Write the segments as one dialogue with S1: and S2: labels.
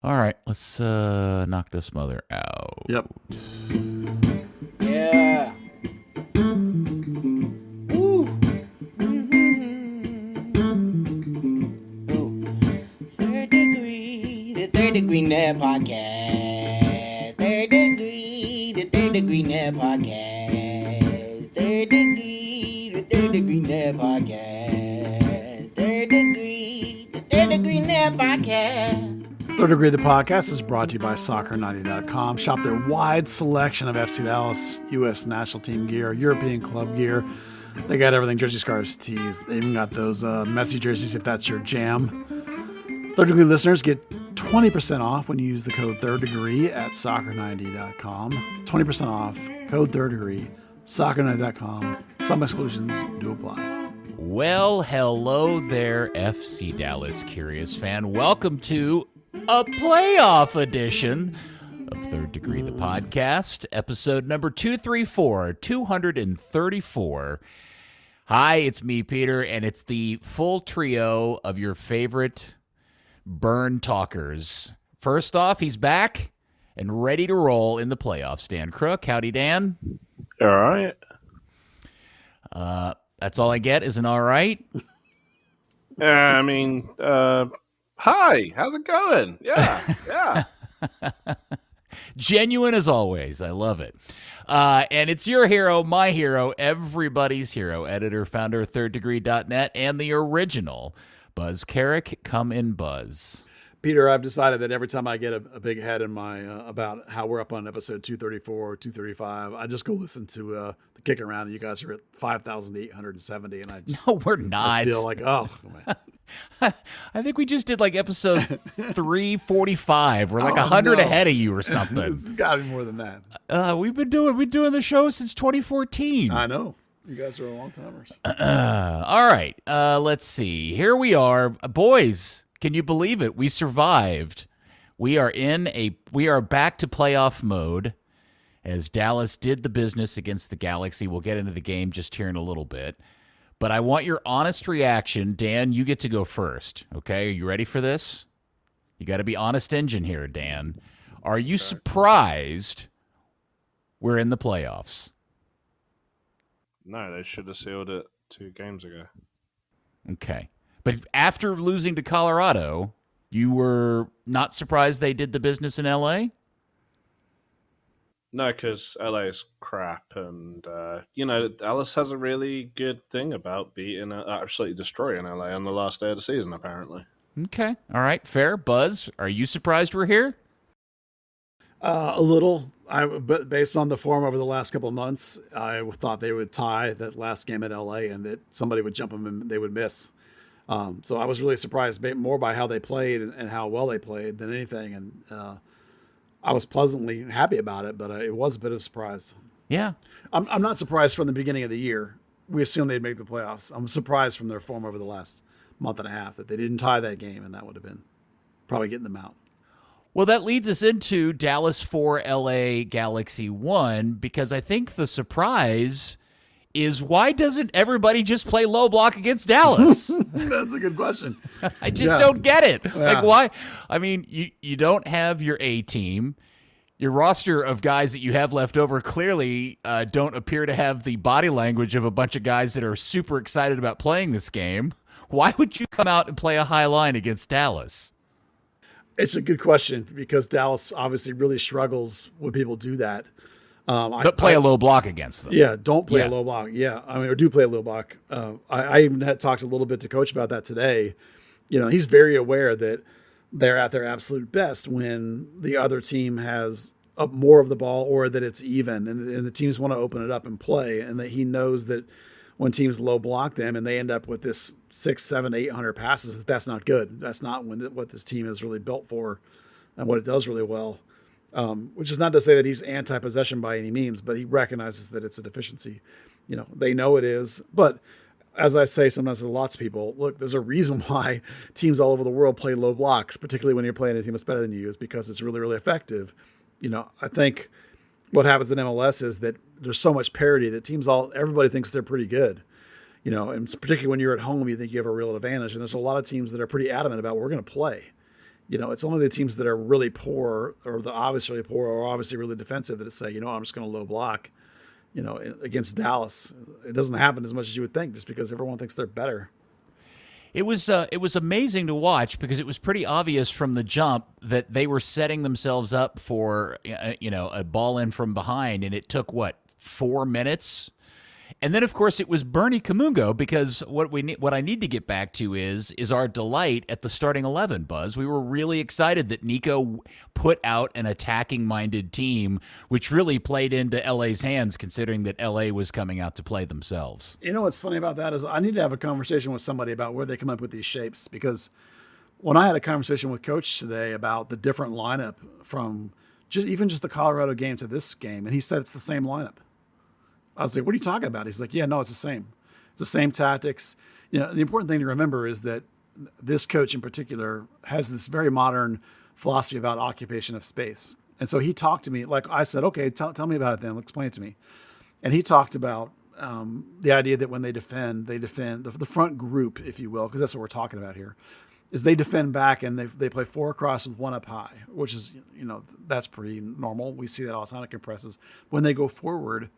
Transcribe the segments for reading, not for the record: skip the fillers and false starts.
S1: All right, let's knock this mother out.
S2: Yep.
S3: Yeah. Woo. Ooh. Third degree, the Third Degree Net Podcast. Third degree, the Third Degree Net Podcast. Third degree, the Third Degree Net Podcast. Third degree, the Third Degree Net Podcast.
S2: Third Degree the podcast is brought to you by Soccer90.com. Shop their wide selection of FC Dallas, U.S. national team gear, European club gear. They got everything, jersey, scarves, tees. They even got those messy jerseys if that's your jam. Third Degree listeners get 20% off when you use the code Third Degree at Soccer90.com. 20% off, code Third Degree, Soccer90.com. Some exclusions do apply.
S1: Well, hello there, FC Dallas Curious fan. Welcome to a playoff edition of Third Degree the podcast, episode number 234. Hi, it's me, Peter, and it's the full trio of your favorite burn talkers. First off, he's back and ready to roll in the playoffs. Dan Crooke. Howdy, Dan.
S4: All right.
S1: That's all I get is an all right.
S4: Hi, how's it going? Yeah.
S1: Genuine as always. I love it. And it's your hero, my hero, everybody's hero, editor, founder of thirddegree.net, and the original Buzz Carrick. Come in, Buzz.
S2: Peter, I've decided that every time I get a big head in my about how we're up on episode 234 or 235, I just go listen to the kick around, and you guys are at 5,870, and I just
S1: No, we're not.
S2: I feel like, oh man.
S1: I think we just did like episode 345. We're like 100 ahead of you or something.
S2: It's got to be more than that.
S1: We're doing the show since 2014.
S2: I know. You guys are long timers.
S1: All right. Let's see. Here we are. Boys, can you believe it? We survived. We are back to playoff mode as Dallas did the business against the Galaxy. We'll get into the game just here in a little bit. But I want your honest reaction. Dan, you get to go first. Okay? Are you ready for this? You got to be honest engine here, Dan. Are you surprised we're in the playoffs?
S4: No, they should have sealed it 2 games ago.
S1: Okay. But after losing to Colorado, you were not surprised they did the business in L.A.?
S4: No, because LA is crap, and Dallas has a really good thing about beating, absolutely destroying LA on the last day of the season, apparently.
S1: Okay. All right. Fair. Buzz, are you surprised we're here?
S2: A little. But based on the form over the last couple of months, I thought they would tie that last game at LA and that somebody would jump them and they would miss. So I was really surprised more by how they played and how well they played than anything. And I was pleasantly happy about it, but it was a bit of a surprise.
S1: Yeah.
S2: I'm not surprised from the beginning of the year. We assumed they'd make the playoffs. I'm surprised from their form over the last month and a half that they didn't tie that game, and that would have been probably getting them out.
S1: Well, that leads us into Dallas 4, LA Galaxy 1, because I think the surprise is why doesn't everybody just play low block against Dallas?
S2: That's a good question.
S1: I just don't get it.
S2: Yeah.
S1: Like, why? I mean, you don't have your A team. Your roster of guys that you have left over clearly don't appear to have the body language of a bunch of guys that are super excited about playing this game. Why would you come out and play a high line against Dallas?
S2: It's a good question because Dallas obviously really struggles when people do that.
S1: But play a low block against them.
S2: Yeah, don't play a low block. Yeah, or do play a low block. I even had talked a little bit to Coach about that today. You know, he's very aware that they're at their absolute best when the other team has more of the ball or that it's even, and the teams want to open it up and play, and that he knows that when teams low block them and they end up with this 600, 700, 800 passes, that's not good. That's not what this team is really built for and what it does really well. Which is not to say that he's anti-possession by any means, but he recognizes that it's a deficiency. You know, they know it is. But as I say sometimes to lots of people, look, there's a reason why teams all over the world play low blocks, particularly when you're playing a team that's better than you, is because it's really, really effective. You know, I think what happens in MLS is that there's so much parity that everybody thinks they're pretty good. You know, and particularly when you're at home, you think you have a real advantage. And there's a lot of teams that are pretty adamant about we're going to play. It's only the teams that are really poor or the obviously really poor or obviously really defensive that say, I'm just going to low block, against Dallas. It doesn't happen as much as you would think just because everyone thinks they're better.
S1: It was amazing to watch because it was pretty obvious from the jump that they were setting themselves up for a ball in from behind, and it took 4 minutes. And then, of course, it was Bernie Kamungo, because what I need to get back to is our delight at the starting 11, Buzz. We were really excited that Nico put out an attacking-minded team, which really played into LA's hands, considering that LA was coming out to play themselves.
S2: What's funny about that is I need to have a conversation with somebody about where they come up with these shapes, because when I had a conversation with Coach today about the different lineup from just the Colorado game to this game, and he said it's the same lineup. I was like, what are you talking about? He's like, yeah, no, it's the same. It's the same tactics. The important thing to remember is that this coach in particular has this very modern philosophy about occupation of space. And so he talked to me, like I said, okay, tell me about it then. Explain it to me. And he talked about the idea that when they defend the front group, if you will, because that's what we're talking about here, is they defend back and they play 4 across with 1 up high, which is, that's pretty normal. We see that all the time. It compresses. When they go forward,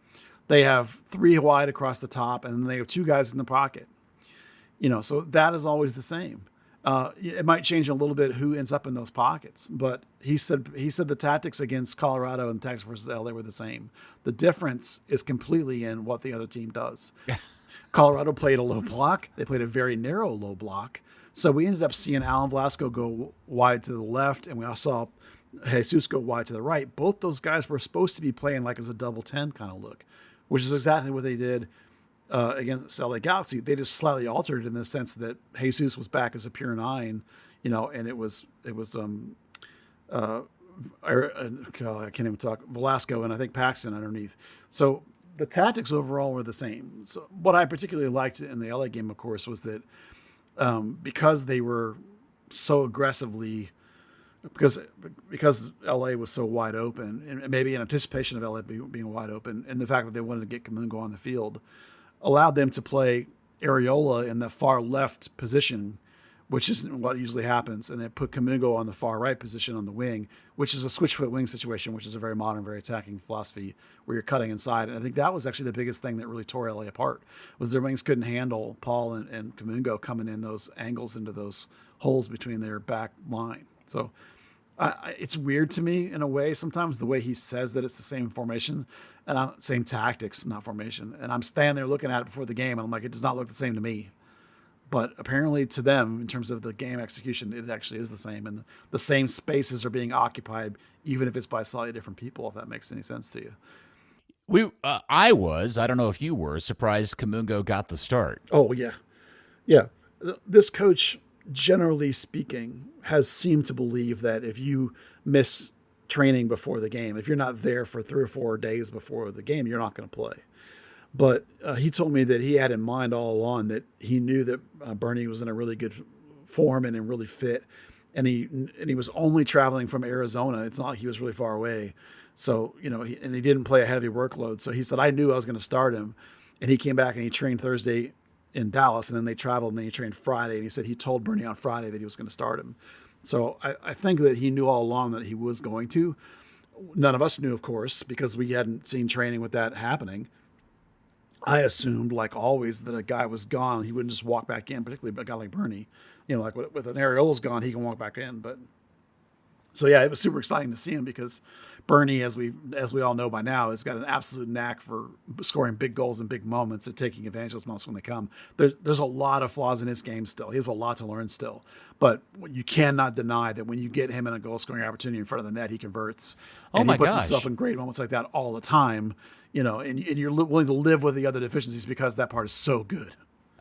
S2: they have 3 wide across the top, and then they have 2 guys in the pocket. So that is always the same. It might change a little bit who ends up in those pockets, but he said the tactics against Colorado and the tactics versus LA were the same. The difference is completely in what the other team does. Colorado played a low block. They played a very narrow low block. So we ended up seeing Alan Velasco go wide to the left, and we also saw Jesus go wide to the right. Both those guys were supposed to be playing like as a double 10 kind of look, which is exactly what they did against LA Galaxy. They just slightly altered in the sense that Jesus was back as a pure 9, and it was I can't even talk, Velasco and I think Paxton underneath. So the tactics overall were the same. So what I particularly liked in the LA game, of course, was that because they were so aggressively, because LA was so wide open, and maybe in anticipation of LA being wide open, and the fact that they wanted to get Kamungo on the field, allowed them to play Areola in the far left position, which isn't what usually happens, and they put Kamungo on the far right position on the wing, which is a switch foot wing situation, which is a very modern, very attacking philosophy where you're cutting inside. And I think that was actually the biggest thing that really tore LA apart, was their wings couldn't handle Paul and Kamungo coming in those angles into those holes between their back line. So it's weird to me in a way sometimes the way he says that it's the same formation and same tactics, not formation. And I'm standing there looking at it before the game, and I'm like, it does not look the same to me. But apparently to them, in terms of the game execution, it actually is the same. And the same spaces are being occupied, even if it's by slightly different people, if that makes any sense to you.
S1: I don't know if you were, surprised Kamungo got the start.
S2: Oh, yeah. Yeah. This coach, generally speaking, has seemed to believe that if you miss training before the game, if you're not there for 3 or 4 days before the game, you're not going to play. But he told me that he had in mind all along that he knew that Bernie was in a really good form and in really fit, and he was only traveling from Arizona. It's not like he was really far away, so he didn't play a heavy workload. So he said, I knew I was going to start him, and he came back and he trained Thursday in Dallas, and then they traveled and then he trained Friday. And he said he told Bernie on Friday that he was going to start him. So I think that he knew all along that he was going to. None of us knew, of course, because we hadn't seen training with that happening. I assumed, like always, that a guy was gone. He wouldn't just walk back in, particularly a guy like Bernie. Like with an Areola's gone, he can walk back in. But so yeah, it was super exciting to see him because Bernie, as we all know by now, has got an absolute knack for scoring big goals in big moments and taking advantage of those moments when they come. There's a lot of flaws in his game still. He has a lot to learn still. But you cannot deny that when you get him in a goal scoring opportunity in front of the net, he converts. And he puts himself in great moments like that all the time. And you're willing to live with the other deficiencies because that part is so good.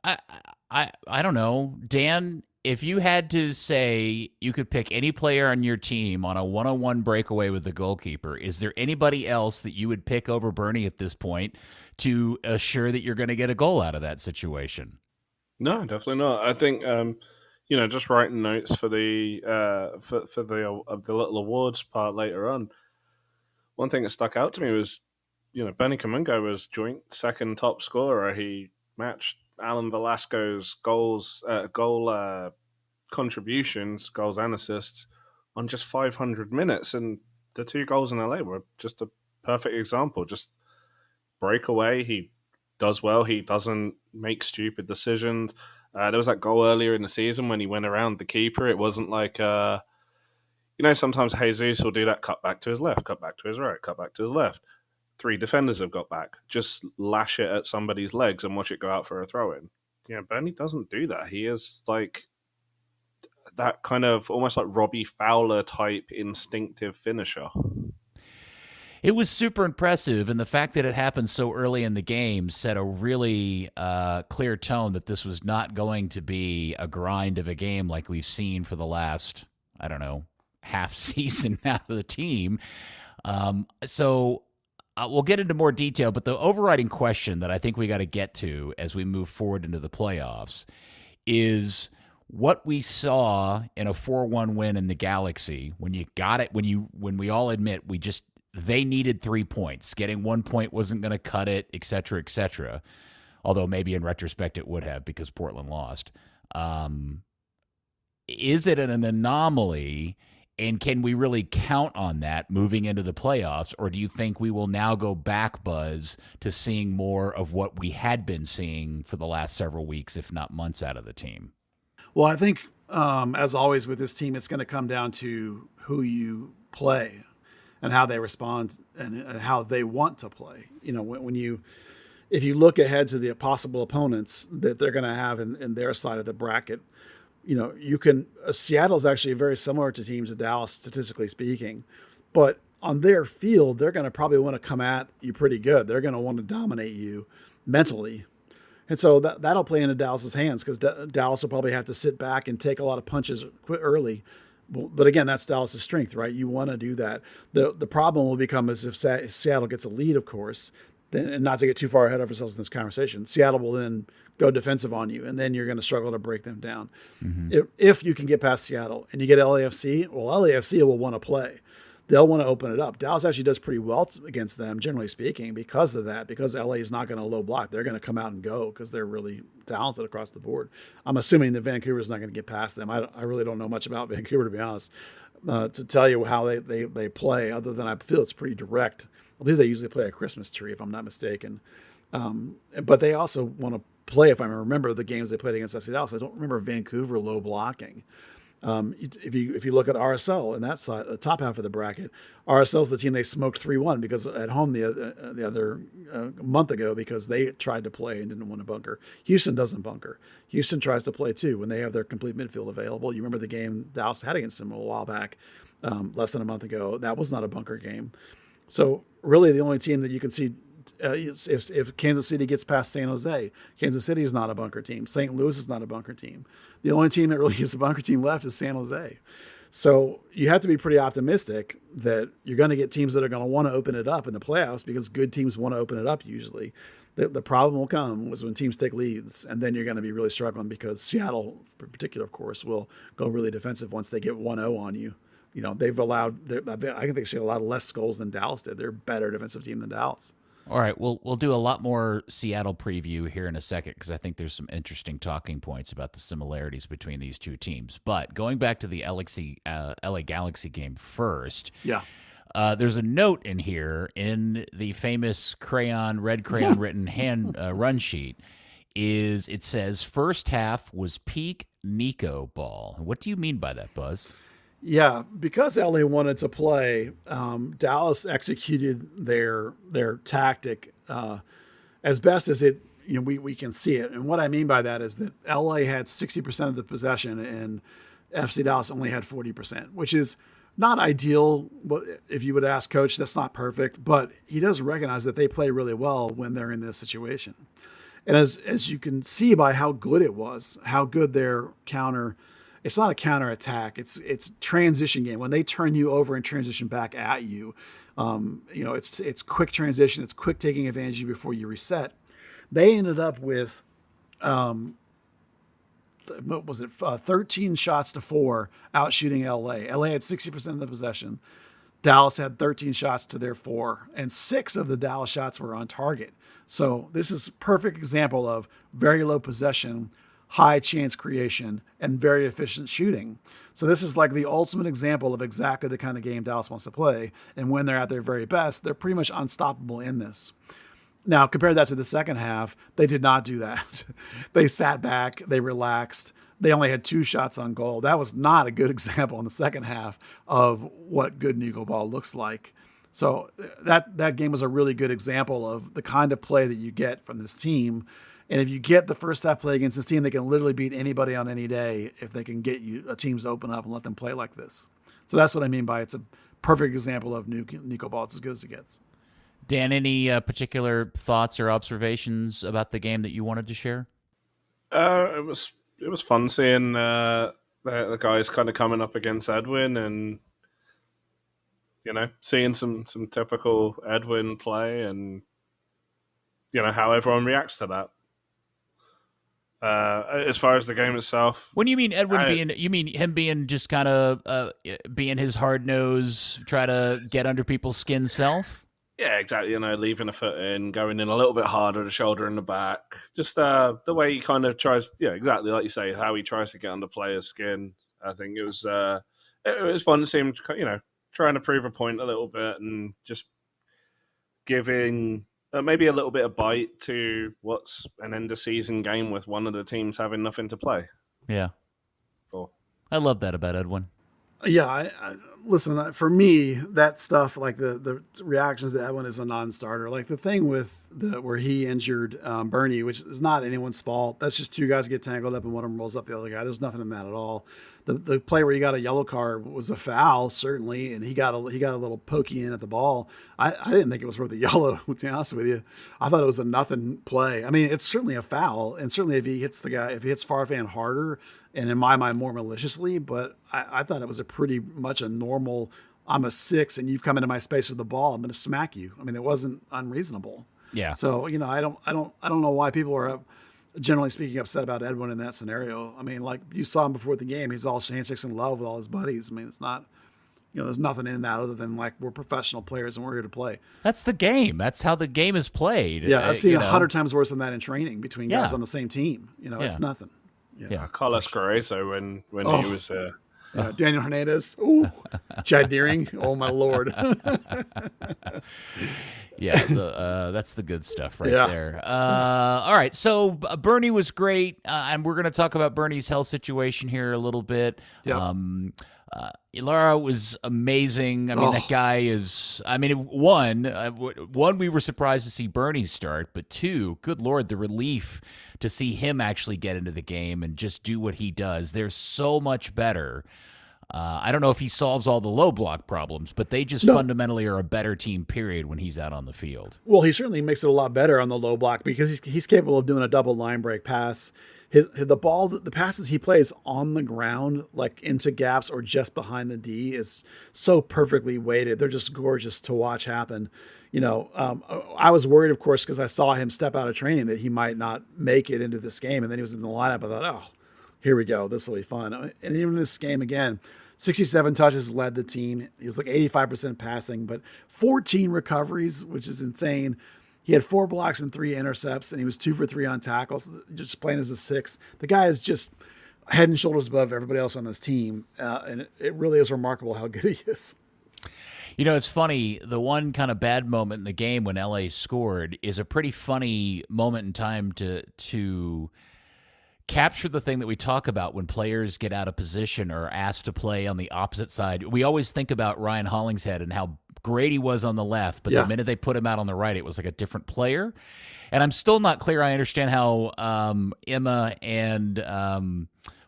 S1: I don't know, Dan. If you had to say you could pick any player on your team on a one-on-one breakaway with the goalkeeper, is there anybody else that you would pick over Bernie at this point to assure that you're going to get a goal out of that situation?
S4: No, definitely not. I think just writing notes for the little awards part later on. One thing that stuck out to me was, Benny Kamungo was joint second top scorer. He matched Alan Velasco's goal contributions, goals and assists, on just 500 minutes. And the 2 goals in LA were just a perfect example. Just breakaway. He does well. He doesn't make stupid decisions. There was that goal earlier in the season when he went around the keeper. It wasn't like, sometimes Jesus will do that cut back to his left, cut back to his right, cut back to his left. 3 defenders have got back. Just lash it at somebody's legs and watch it go out for a throw in. Yeah, Bernie doesn't do that. He is like that kind of almost like Robbie Fowler type instinctive finisher.
S1: It was super impressive, and the fact that it happened so early in the game set a really clear tone that this was not going to be a grind of a game like we've seen for the last, I don't know, half season now of the team. So we'll get into more detail, but the overriding question that I think we got to get to as we move forward into the playoffs is what we saw in a 4-1 win in the Galaxy when you got it, when we all admit they needed 3 points. Getting 1 point wasn't going to cut it, et cetera, et cetera. Although maybe in retrospect it would have because Portland lost. Is it an anomaly, and can we really count on that moving into the playoffs, or do you think we will now go back, Buzz, to seeing more of what we had been seeing for the last several weeks, if not months, out of the team?
S2: Well, I think, as always with this team, it's going to come down to who you play and how they respond and how they want to play. If you look ahead to the possible opponents that they're going to have in their side of the bracket, Seattle's actually very similar to teams of Dallas, statistically speaking, but on their field, they're going to probably want to come at you pretty good. They're going to want to dominate you mentally. And so that'll play into Dallas's hands because Dallas will probably have to sit back and take a lot of punches quite early. But again, that's Dallas' strength, right? You want to do that. The problem will become is if Seattle gets a lead, of course, then, and not to get too far ahead of ourselves in this conversation, Seattle will then go defensive on you, and then you're going to struggle to break them down. Mm-hmm. If you can get past Seattle and you get LAFC, well, LAFC will want to play. They'll want to open it up. Dallas actually does pretty well against them, generally speaking, because of that, because LA is not going to low block. They're going to come out and go because they're really talented across the board. I'm assuming that Vancouver's not going to get past them. I really don't know much about Vancouver, to be honest, to tell you how they play, other than I feel it's pretty direct. I believe they usually play a Christmas tree, if I'm not mistaken. But they also want to play, if I remember the games they played against FC Dallas. I don't remember Vancouver low blocking. If you look at RSL and that side, the top half of the bracket, RSL's the team they smoked 3-1 because at home the other month ago because they tried to play and didn't want to bunker. Houston doesn't bunker. Houston tries to play too when they have their complete midfield available. You remember the game Dallas had against them a while back, less than a month ago. That was not a bunker game. So really the only team that you can see if Kansas City gets past San Jose, Kansas City is not a bunker team. St. Louis is not a bunker team. The only team that really is a bunker team left is San Jose. So you have to be pretty optimistic that you're going to get teams that are going to want to open it up in the playoffs because good teams want to open it up usually. The problem will come was when teams take leads, and then you're going to be really struggling because Seattle, in particular, of course, will go really defensive once they get 1-0 on you. They've allowed, I think they see a lot less goals than Dallas did. They're a better defensive team than Dallas.
S1: All right, we'll do a lot more Seattle preview here in a second because I think there's some interesting talking points about the similarities between these two teams. But going back to the LA Galaxy game first,
S2: yeah,
S1: there's a note in here in the famous red crayon written hand run sheet. It says first half was peak Nico ball. What do you mean by that, Buzz?
S2: Yeah, because LA wanted to play, Dallas executed their tactic as best as it. We can see it, and what I mean by that is that LA had 60% of the possession, and FC Dallas only had 40%, which is not ideal. But if you would ask Coach, that's not perfect, but he does recognize that they play really well when they're in this situation, and as you can see by how good it was, how good their counter. It's not a counter attack. It's transition game. When they turn you over and transition back at you, it's quick transition. It's quick taking advantage of you before you reset. They ended up with, 13 shots to 4 out shooting LA. LA had 60% of the possession. Dallas had 13 shots to their 4, and 6 of the Dallas shots were on target. So this is a perfect example of very low possession, high chance creation, and very efficient shooting. So this is like the ultimate example of exactly the kind of game Dallas wants to play. And when they're at their very best, they're pretty much unstoppable in this. Now, compare that to the second half. They did not do that. They sat back. They relaxed. They only had 2 shots on goal. That was not a good example in the second half of what good Nico ball looks like. So that game was a really good example of the kind of play that you get from this team. And if you get the first half play against this team, they can literally beat anybody on any day if they can get you teams to open up and let them play like this. So that's what I mean by it's a perfect example of Nico ball. It's as good as it gets.
S1: Dan, any particular thoughts or observations about the game that you wanted to share?
S4: It was fun seeing the guys kind of coming up against Edwin and seeing some typical Edwin play and how everyone reacts to that. As far as the game itself,
S1: when you mean Edwin you mean him being just kind of being his hard nose, try to get under people's skin self?
S4: Yeah, exactly. Leaving a foot in, going in a little bit harder, the shoulder in the back. Just the way he kind of tries, exactly like you say, how he tries to get under players' skin. I think it was fun to see him, trying to prove a point a little bit and just giving maybe a little bit of bite to what's an end of season game with one of the teams having nothing to play.
S1: Yeah.
S4: Cool.
S1: I love that about Edwin.
S2: Yeah, listen, for me, that stuff, like the reactions to Edwin is a non-starter. Like the thing with where he injured Bernie, which is not anyone's fault. That's just 2 guys get tangled up and one of them rolls up the other guy. There's nothing in that at all. The play where he got a yellow card was a foul, certainly, and he got a little pokey in at the ball. I didn't think it was worth a yellow, to be honest with you. I thought it was a nothing play. I mean, it's certainly a foul, and certainly if he hits Farfan harder, and in my mind more maliciously, but I thought it was a pretty much a normal, I'm a 6 and you've come into my space with the ball, I'm going to smack you. I mean, it wasn't unreasonable.
S1: Yeah.
S2: So, I don't know why people are generally speaking upset about Edwin in that scenario. I mean, like you saw him before the game, he's all handshakes in love with all his buddies. I mean, it's not, there's nothing in that other than like we're professional players and we're here to play.
S1: That's the game. That's how the game is played.
S2: Yeah, I've seen 100 times worse than that in training between guys on the same team. It's nothing.
S1: Yeah.
S4: Carlos Carrizo when he was
S2: Daniel Hernandez. Ooh. Chad Deering. Oh my Lord.
S1: Yeah, that's the good stuff right there. All right, so Bernie was great, and we're going to talk about Bernie's health situation here a little bit.
S2: Yeah.
S1: Ilara was amazing. I mean, that guy is. I mean, one, we were surprised to see Bernie start, but 2, good Lord, the relief to see him actually get into the game and just do what he does. They're so much better. I don't know if he solves all the low block problems, but they just fundamentally are a better team, period, when he's out on the field.
S2: Well, he certainly makes it a lot better on the low block because he's capable of doing a double line break pass. The passes he plays on the ground, like into gaps or just behind the D, is so perfectly weighted. They're just gorgeous to watch happen. I was worried, of course, because I saw him step out of training that he might not make it into this game. And then he was in the lineup. I thought, here we go. This will be fun. And even in this game, again, 67 touches led the team. He was like 85% passing, but 14 recoveries, which is insane. He had 4 blocks and 3 intercepts, and he was 2 for 3 on tackles, just playing as a 6. The guy is just head and shoulders above everybody else on this team, and it really is remarkable how good he is.
S1: It's funny. The one kind of bad moment in the game when LA scored is a pretty funny moment in time to capture the thing that we talk about when players get out of position or asked to play on the opposite side. We always think about Ryan Hollingshead and how great he was on the left, but the minute they put him out on the right, it was like a different player. And I'm still not clear. I understand how Emma and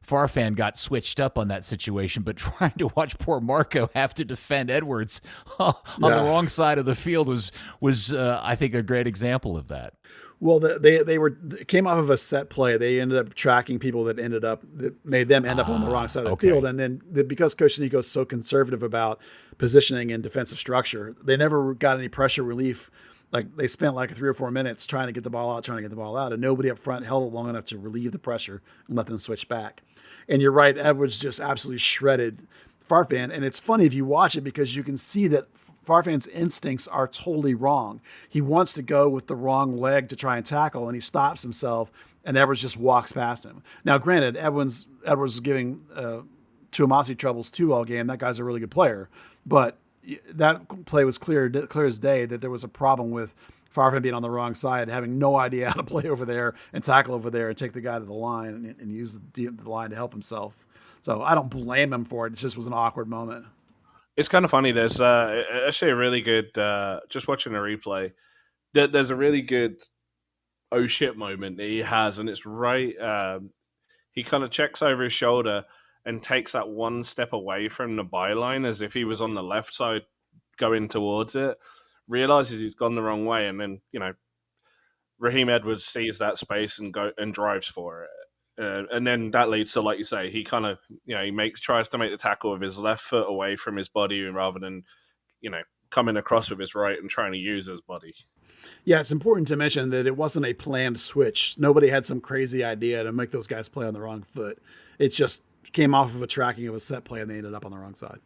S1: Farfan got switched up on that situation, but trying to watch poor Marco have to defend Edwards on the wrong side of the field was I think, a great example of that.
S2: Well, they came off of a set play. They ended up tracking people that made them end up on the wrong side of the field. And then because Coach Nico is so conservative about positioning and defensive structure, they never got any pressure relief. Like they spent like 3 or 4 minutes trying to get the ball out, and nobody up front held it long enough to relieve the pressure and let them switch back. And you're right, Edwards just absolutely shredded Farfan. And it's funny if you watch it because you can see that Farfan's instincts are totally wrong. He wants to go with the wrong leg to try and tackle, and he stops himself, and Edwards just walks past him. Now, granted, Edwards was giving Tuamasi troubles too all game. That guy's a really good player, but that play was clear as day that there was a problem with Farfan being on the wrong side, having no idea how to play over there and tackle over there and take the guy to the line and use the line to help himself. So I don't blame him for it. It just was an awkward moment.
S4: It's kind of funny. There's actually a really good, just watching a replay, there's a really good oh shit moment that he has, and it's right, he kind of checks over his shoulder and takes that one step away from the byline as if he was on the left side going towards it, realizes he's gone the wrong way, and then, Raheem Edwards sees that space and drives for it. And then that leads to, like you say, he kind of, he tries to make the tackle with his left foot away from his body rather than, coming across with his right and trying to use his body.
S2: Yeah, it's important to mention that it wasn't a planned switch. Nobody had some crazy idea to make those guys play on the wrong foot. It just came off of a tracking of a set play and they ended up on the wrong side.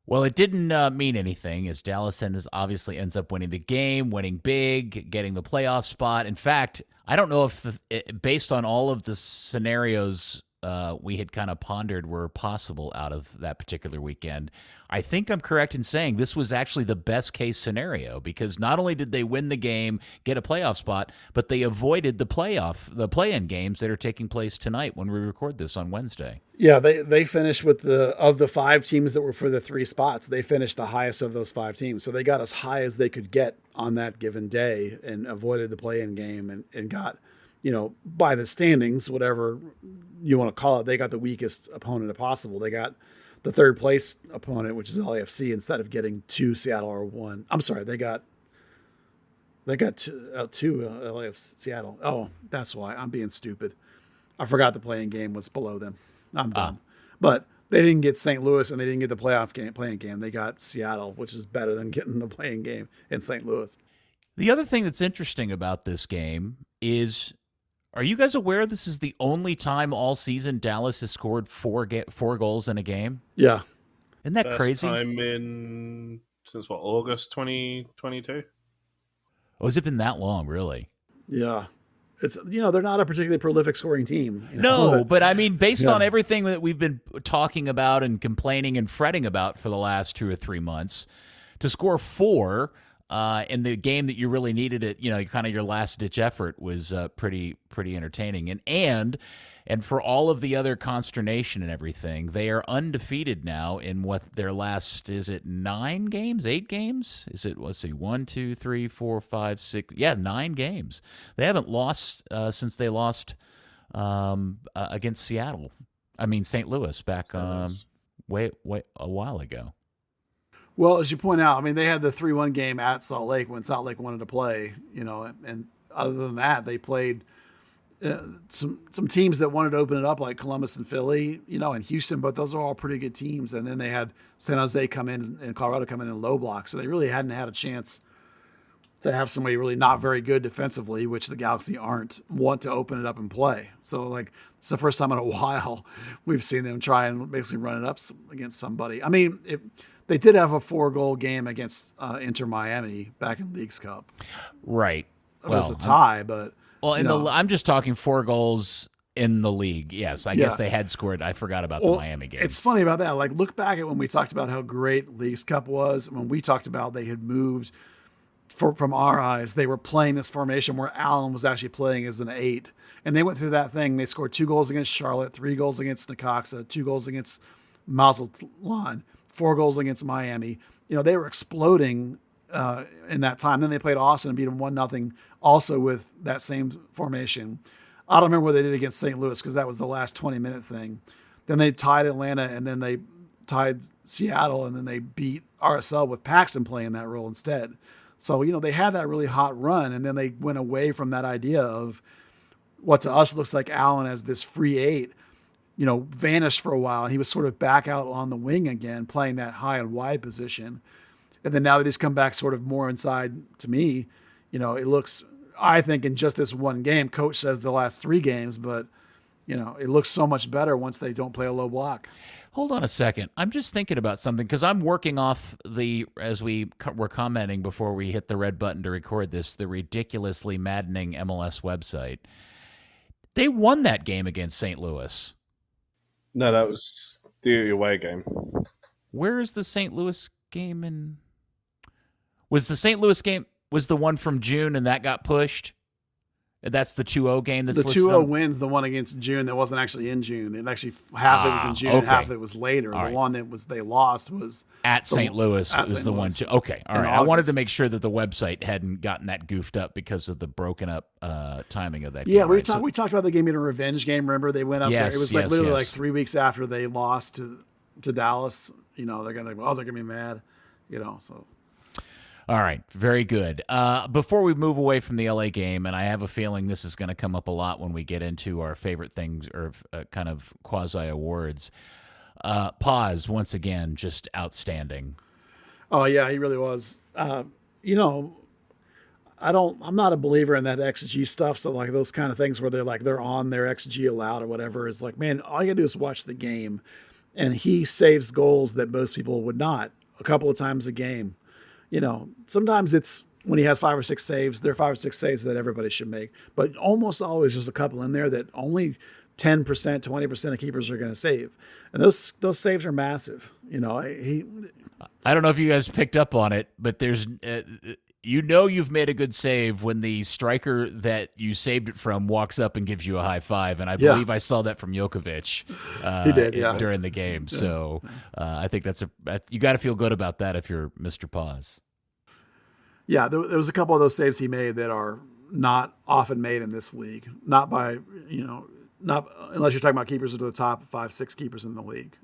S1: Well, it didn't mean anything, as Dallas obviously ends up winning the game, winning big, getting the playoff spot. In fact, I don't know if, based on all of the scenarios we had kind of pondered were possible out of that particular weekend, I think I'm correct in saying this was actually the best case scenario, because not only did they win the game, get a playoff spot, but they avoided the play-in games that are taking place tonight when we record this on Wednesday.
S2: Yeah, they finished with of the 5 teams that were for the 3 spots, they finished the highest of those 5 teams. So they got as high as they could get on that given day and avoided the play-in game and got, by the standings, whatever you want to call it, they got the weakest opponent possible. They got the 3rd place opponent, which is LAFC, instead of getting 2 Seattle or 1. I'm sorry, they got 2 LAFC Seattle. Oh, that's why I'm being stupid. I forgot the play-in game was below them. I'm done. But they didn't get St. Louis and they didn't get the play-in game. They got Seattle, which is better than getting the play-in game in St. Louis.
S1: The other thing that's interesting about this game is, are you guys aware this is the only time all season Dallas has scored 4 goals in a game?
S2: Yeah.
S1: Isn't that
S4: First
S1: crazy?
S4: Time since August 2022?
S1: Oh, has it been that long, really?
S2: Yeah. It's, they're not a particularly prolific scoring team.
S1: No, but I mean, based on everything that we've been talking about and complaining and fretting about for the last 2 or 3 months, to score 4 in the game that you really needed it, kind of your last ditch effort, was pretty entertaining. And for all of the other consternation and everything, they are undefeated now in what their last, is it 9 games, 8 games? Is it, let's see, 1, 2, 3, 4, 5, 6, 9 games. They haven't lost since they lost against Seattle. I mean, St. Louis back way a while ago.
S2: Well, as you point out, I mean, they had the 3-1 game at Salt Lake when Salt Lake wanted to play, and other than that, they played some teams that wanted to open it up, like Columbus and Philly, and Houston, but those are all pretty good teams. And then they had San Jose come in and Colorado come in low block. So they really hadn't had a chance to have somebody really not very good defensively, which the Galaxy want to open it up and play. So it's the first time in a while we've seen them try and basically run it up against somebody. I mean, they did have a 4-goal game against Inter Miami back in Leagues Cup.
S1: Right.
S2: It was a tie, but...
S1: Well, I'm just talking 4 goals in the league. Yes, I guess they had scored. I forgot about the Miami game.
S2: It's funny about that. Look back at when we talked about how great Leagues Cup was. When we talked about they had moved, from our eyes, they were playing this formation where Allen was actually playing as an 8. And they went through that thing. They scored 2 goals against Charlotte, 3 goals against Necaxa, 2 goals against Mazatlan, 4 goals against Miami. They were exploding in that time. Then they played Austin and beat them 1-0, also with that same formation. I don't remember what they did against St. Louis because that was the last 20-minute thing. Then they tied Atlanta, and then they tied Seattle, and then they beat RSL with Paxton playing that role instead. So, they had that really hot run, and then they went away from that idea of what to us looks like Allen as this free 8, vanished for a while, and he was sort of back out on the wing again, playing that high and wide position. And then now that he's come back sort of more inside, to me, it looks, I think in just this one game, coach says the last 3 games, but, It looks so much better once they don't play a low block.
S1: Hold on a second. I'm just thinking about something because I'm working off as we were commenting before we hit the red button to record this, the ridiculously maddening MLS website. They won that game against St. Louis.
S4: No, that was the away game.
S1: Where is the St. Louis game in? Was the St. Louis game was the one from June and that got pushed? That's the 2-0 game that's
S2: the
S1: listed
S2: 2-0
S1: on?
S2: wins the one against June that wasn't actually in June. It actually half it was in June and half of it was later.
S1: All
S2: the one that they lost was
S1: at St. Louis
S2: at
S1: was
S2: St.
S1: the one
S2: Louis
S1: too. Okay, all
S2: in
S1: right. I wanted to
S2: August.
S1: make sure that the website hadn't gotten that goofed up because of the broken up timing of that
S2: Yeah,
S1: game.
S2: we
S1: right?
S2: talked. We talked about the game being a revenge game. Remember, they went up
S1: Yes,
S2: there. It was
S1: yes,
S2: literally
S1: yes.
S2: 3 weeks after they lost to Dallas. They're gonna be mad. So
S1: All right, very good. Before we move away from the LA game, and I have a feeling this is going to come up a lot when we get into our favorite things or kind of quasi awards. Paz, once again, just outstanding.
S2: Oh yeah, he really was. I'm not a believer in that XG stuff. So like those kind of things where they're on their XG allowed or whatever. It's like, man, all you gotta do is watch the game, and he saves goals that most people would not a couple of times a game. Sometimes it's when he has 5 or 6 saves, there are 5 or 6 saves that everybody should make, but almost always there's a couple in there that only 10%, 20% of keepers are going to save. And those saves are massive.
S1: I don't know if you guys picked up on it, but there's, you've made a good save when the striker that you saved it from walks up and gives you a high five. And I believe I saw that from Jokovic
S2: He did, yeah.
S1: during the game. Yeah. So I think you got to feel good about that if you're Mr. Paz.
S2: Yeah, there was a couple of those saves he made that are not often made in this league. Not by, not unless you're talking about keepers to the top 5, 6 keepers in the league.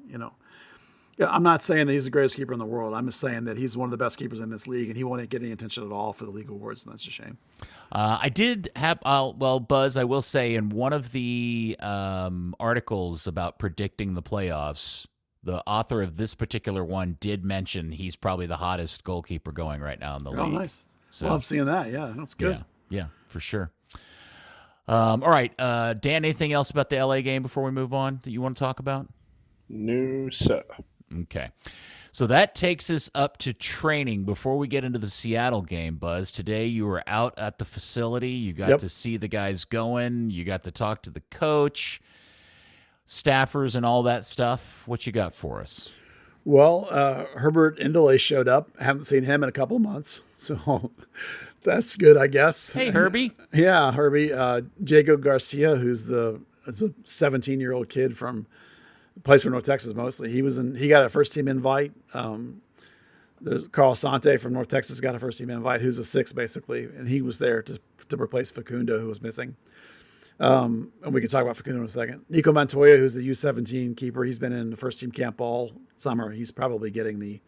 S2: Yeah, I'm not saying that he's the greatest keeper in the world. I'm just saying that he's one of the best keepers in this league, and he won't get any attention at all for the league awards, and that's a shame.
S1: I did have, Buzz, I will say, in one of the articles about predicting the playoffs, the author of this particular one did mention he's probably the hottest goalkeeper going right now in the league.
S2: Oh, nice.
S1: So,
S2: Love seeing that. Yeah, that's good.
S1: Yeah, for sure. All right, Dan, anything else about the LA game before we move on that you want to talk about?
S4: No, sir.
S1: Okay. So that takes us up to training before we get into the Seattle game, Buzz. Today you were out at the facility. You got to see the guys going. You got to talk to the coach, staffers, and all that stuff. What you got for us?
S2: Well, Herbert Indole showed up. Haven't seen him in a couple of months. So that's good, I guess.
S1: Hey, Herbie.
S2: Yeah, Herbie. Diego Garcia, it's a 17-year-old kid plays for North Texas mostly. He got a first team invite. There's Carl Sante from North Texas got a first team invite, who's a 6 basically, and he was there to replace Facundo, who was missing. And we can talk about Facundo in a second. Nico Montoya, who's the U17 keeper, he's been in the first team camp all summer. He's probably getting the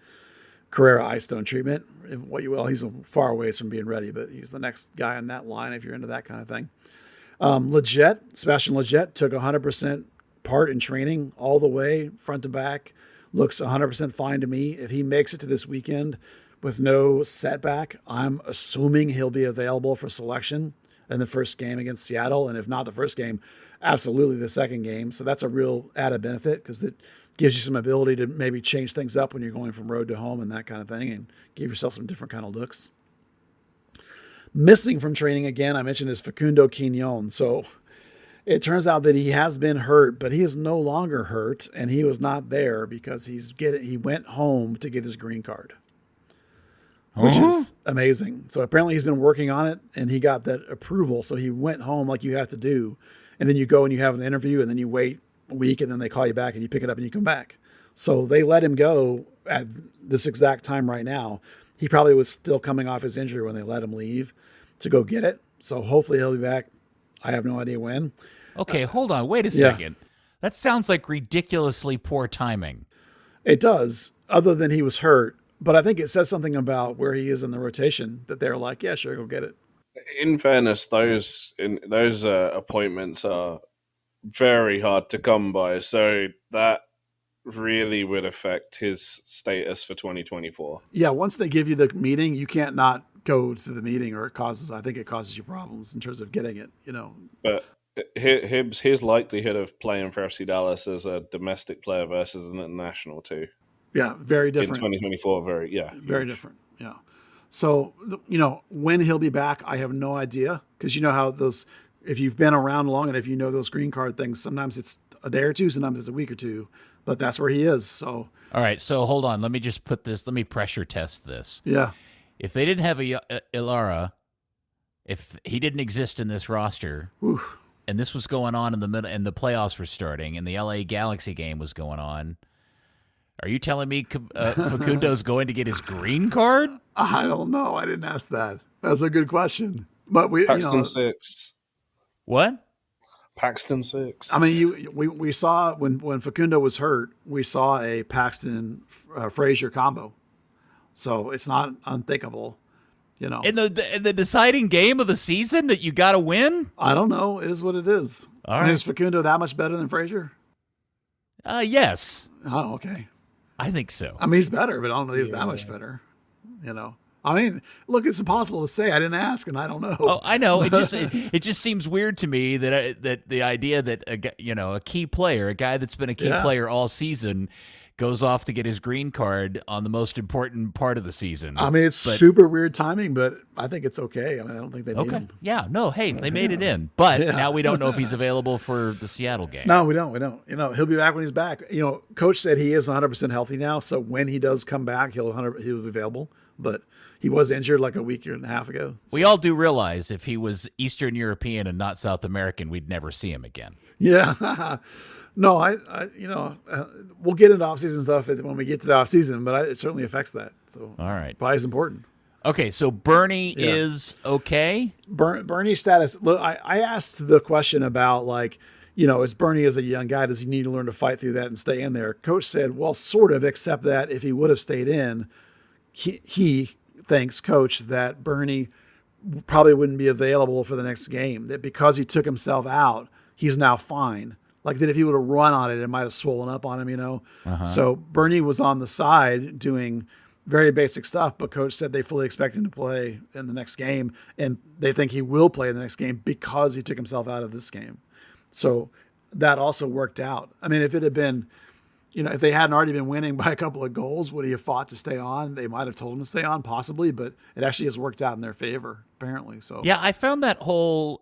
S2: Carrera Ice Stone treatment, what you will. He's far away from being ready, but he's the next guy on that line if you're into that kind of thing. Sebastian Leggett took 100% part in training all the way front to back. Looks 100% fine to me. If he makes it to this weekend with no setback, I'm assuming he'll be available for selection in the first game against Seattle. And if not the first game, absolutely the second game. So that's a real added benefit because it gives you some ability to maybe change things up when you're going from road to home and that kind of thing and give yourself some different kind of looks. Missing from training again, I mentioned, is Facundo Quignon. So it turns out that he has been hurt, but he is no longer hurt, and he was not there because he went home to get his green card, which is amazing. So apparently he's been working on it, and he got that approval. So he went home like you have to do, and then you go and you have an interview, and then you wait a week, and then they call you back, and you pick it up, and you come back. So they let him go at this exact time right now. He probably was still coming off his injury when they let him leave to go get it. So hopefully he'll be back. I have no idea when.
S1: Okay, hold on. Wait a second. That sounds like ridiculously poor timing.
S2: It does, other than he was hurt. But I think it says something about where he is in the rotation that they're like, yeah, sure, go get it.
S4: In fairness, those appointments are very hard to come by. So that really would affect his status for 2024.
S2: Yeah, once they give you the meeting, you can't not go to the meeting, or I think it causes you problems in terms of getting it,
S4: But his likelihood of playing for FC Dallas as a domestic player versus an international too.
S2: Yeah, very
S4: In
S2: different.
S4: 2024,
S2: Very
S4: huge.
S2: different. Yeah. So, when he'll be back, I have no idea. Because you know how if you've been around long and if you know those green card things, sometimes it's a day or two, sometimes it's a week or two. But that's where he is. So,
S1: All right, so hold on. Let me pressure test this.
S2: yeah.
S1: If they didn't have Ilara, if he didn't exist in this roster,
S2: Oof.
S1: and this was going on in the middle, and the playoffs were starting, and the LA Galaxy game was going on, are you telling me Facundo's going to get his green card?
S2: I don't know. I didn't ask that. That's a good question. But
S4: Paxton 6.
S1: What?
S4: Paxton 6.
S2: I mean, we saw when Facundo was hurt, we saw a Paxton Frazier combo. So it's not unthinkable,
S1: In the deciding game of the season that you got to win?
S2: I don't know. It is what it is.
S1: All right.
S2: Is Facundo that much better than Frazier?
S1: Yes.
S2: Oh, okay.
S1: I think so.
S2: I mean, he's better, but I don't know he's that much better. I mean, look, it's impossible to say. I didn't ask, and I don't know.
S1: Oh, I know. It just seems weird to me that the idea that a key player, a guy that's been a key player all season, goes off to get his green card on the most important part of the season.
S2: I mean, it's super weird timing, but I think it's okay. I mean, I don't think they need him.
S1: Yeah. No. Hey, they made it in, but now we don't know if he's available for the Seattle game.
S2: No, we don't. He'll be back when he's back. Coach said he is 100% healthy now, so when he does come back, he'll be available. But he was injured like a week and a half ago. So.
S1: We all do realize if he was Eastern European and not South American, we'd never see him again.
S2: Yeah. No, we'll get into off-season stuff when we get to the off-season, but it certainly affects that. So,
S1: all right.
S2: Probably is important.
S1: Okay, so Bernie is okay?
S2: Bernie's status. Look, I asked the question about, is Bernie as a young guy, does he need to learn to fight through that and stay in there? Coach said, well, sort of, except that if he would have stayed in, he thinks, Coach, that Bernie probably wouldn't be available for the next game, that because he took himself out, he's now fine. Like that if he would have run on it, it might have swollen up on him,
S1: Uh-huh.
S2: So Bernie was on the side doing very basic stuff, but Coach said they fully expect him to play in the next game, and they think he will play in the next game because he took himself out of this game. So that also worked out. I mean, if it had been, if they hadn't already been winning by a couple of goals, would he have fought to stay on? They might have told him to stay on, possibly, but it actually has worked out in their favor, apparently. So
S1: yeah, I found that whole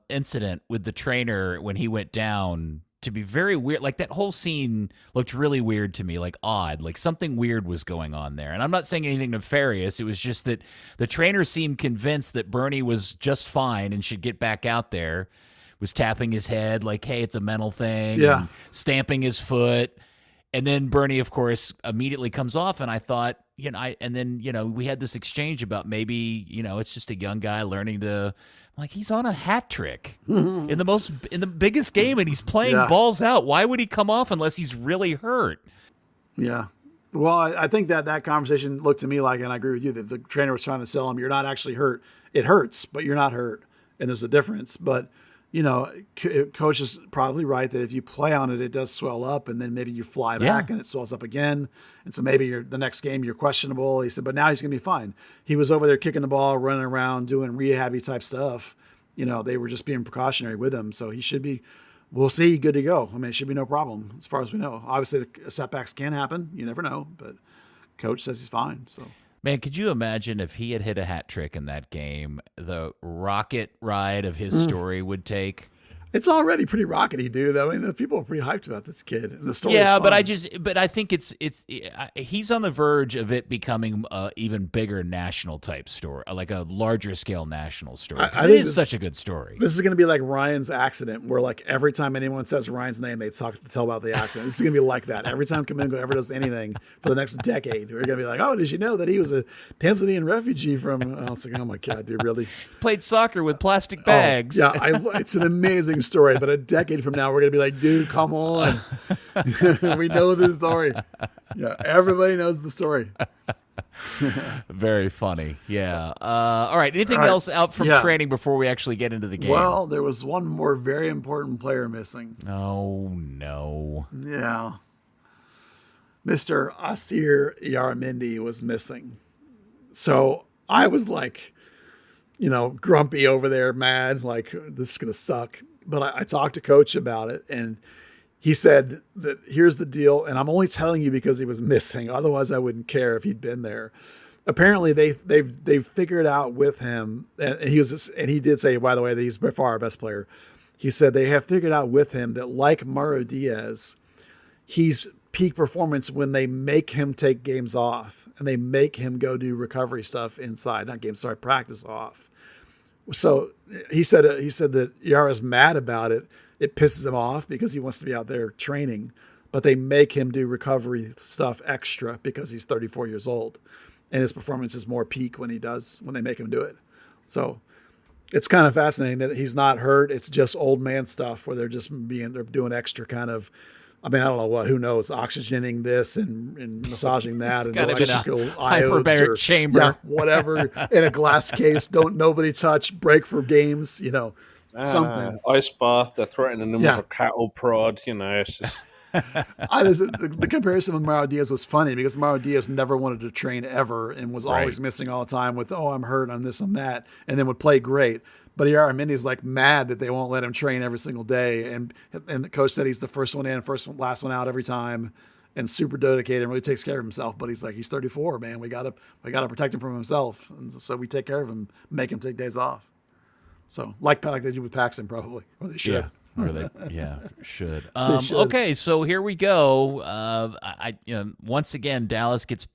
S1: incident with the trainer when he went down to be very weird. Like that whole scene looked really weird to me, like odd, like something weird was going on there. And I'm not saying anything nefarious. It was just that the trainer seemed convinced that Bernie was just fine and should get back out there, was tapping his head like, hey, it's a mental thing, and stamping his foot. And then Bernie, of course, immediately comes off. And I thought, we had this exchange about maybe, it's just a young guy learning to, like, he's on a hat trick in the biggest game and he's playing balls out. Why would he come off unless he's really hurt?
S2: Yeah. Well, I think that conversation looked to me like, and I agree with you, that the trainer was trying to sell him, you're not actually hurt. It hurts, but you're not hurt. And there's a difference. But, Coach is probably right that if you play on it, it does swell up, and then maybe you fly back and it swells up again. And so maybe the next game you're questionable. He said, but now he's going to be fine. He was over there kicking the ball, running around, doing rehabby type stuff. They were just being precautionary with him. So he should be, we'll see, good to go. I mean, it should be no problem as far as we know. Obviously, the setbacks can happen. You never know, but Coach says he's fine. So.
S1: Man, could you imagine if he had hit a hat trick in that game, the rocket ride of his story would take?
S2: It's already pretty rockety, dude. I mean, the people are pretty hyped about this kid, and the story.
S1: Yeah, but I think he's on the verge of it becoming a even bigger national type story, like a larger scale national story. I think it's such a good story.
S2: This is going to be like Ryan's accident, where like every time anyone says Ryan's name, they tell about the accident. This is going to be like that. Every time Kamingo ever does anything for the next decade, we're going to be like, oh, did you know that he was a Tanzanian refugee from? I was like, oh my god, dude, really?
S1: Played soccer with plastic bags.
S2: Oh, yeah, it's an amazing story, but a decade from now we're gonna be like, dude, come on. We know this story. Yeah, everybody knows the story.
S1: Very funny. Yeah. All right, anything else out from training before we actually get into the game?
S2: Well, there was one more very important player missing.
S1: Oh no.
S2: Yeah, Mr. Asir Yaramendi was missing. So I was like, grumpy over there, mad, like this is gonna suck. but I talked to Coach about it, and he said that here's the deal, and I'm only telling you because he was missing. Otherwise, I wouldn't care if he'd been there. Apparently, they've figured out with him, and he did say, by the way, that he's by far our best player. He said they have figured out with him that, like Mauro Diaz, he's peak performance when they make him take games off and they make him go do recovery stuff inside, not games, sorry, practice off. So he said that Yara's mad about it. It pisses him off because he wants to be out there training, but they make him do recovery stuff extra because he's 34 years old and his performance is more peak when they make him do it. So it's kind of fascinating that he's not hurt. It's just old man stuff where they're doing extra kind of, I mean, I don't know what, who knows, oxygening this and massaging that and electrical
S1: hyperbaric chamber.
S2: Yeah, whatever in a glass case. Don't nobody touch, break for games, something.
S4: Ice bath, they're threatening them with a cattle prod, it's just...
S2: the comparison with Mauro Diaz was funny because Mauro Diaz never wanted to train ever and was always missing all the time with, I'm hurt, I'm this, I'm that, and then would play great. But Mindy's like mad that they won't let him train every single day. And the coach said he's the first one in, last one out every time, and super dedicated and really takes care of himself. But he's like, he's 34, man. We gotta protect him from himself. And so we take care of him, make him take days off. So like they do with Paxton probably, or they should.
S1: Yeah. Or they, should. Okay, so here we go. Once again, Dallas gets.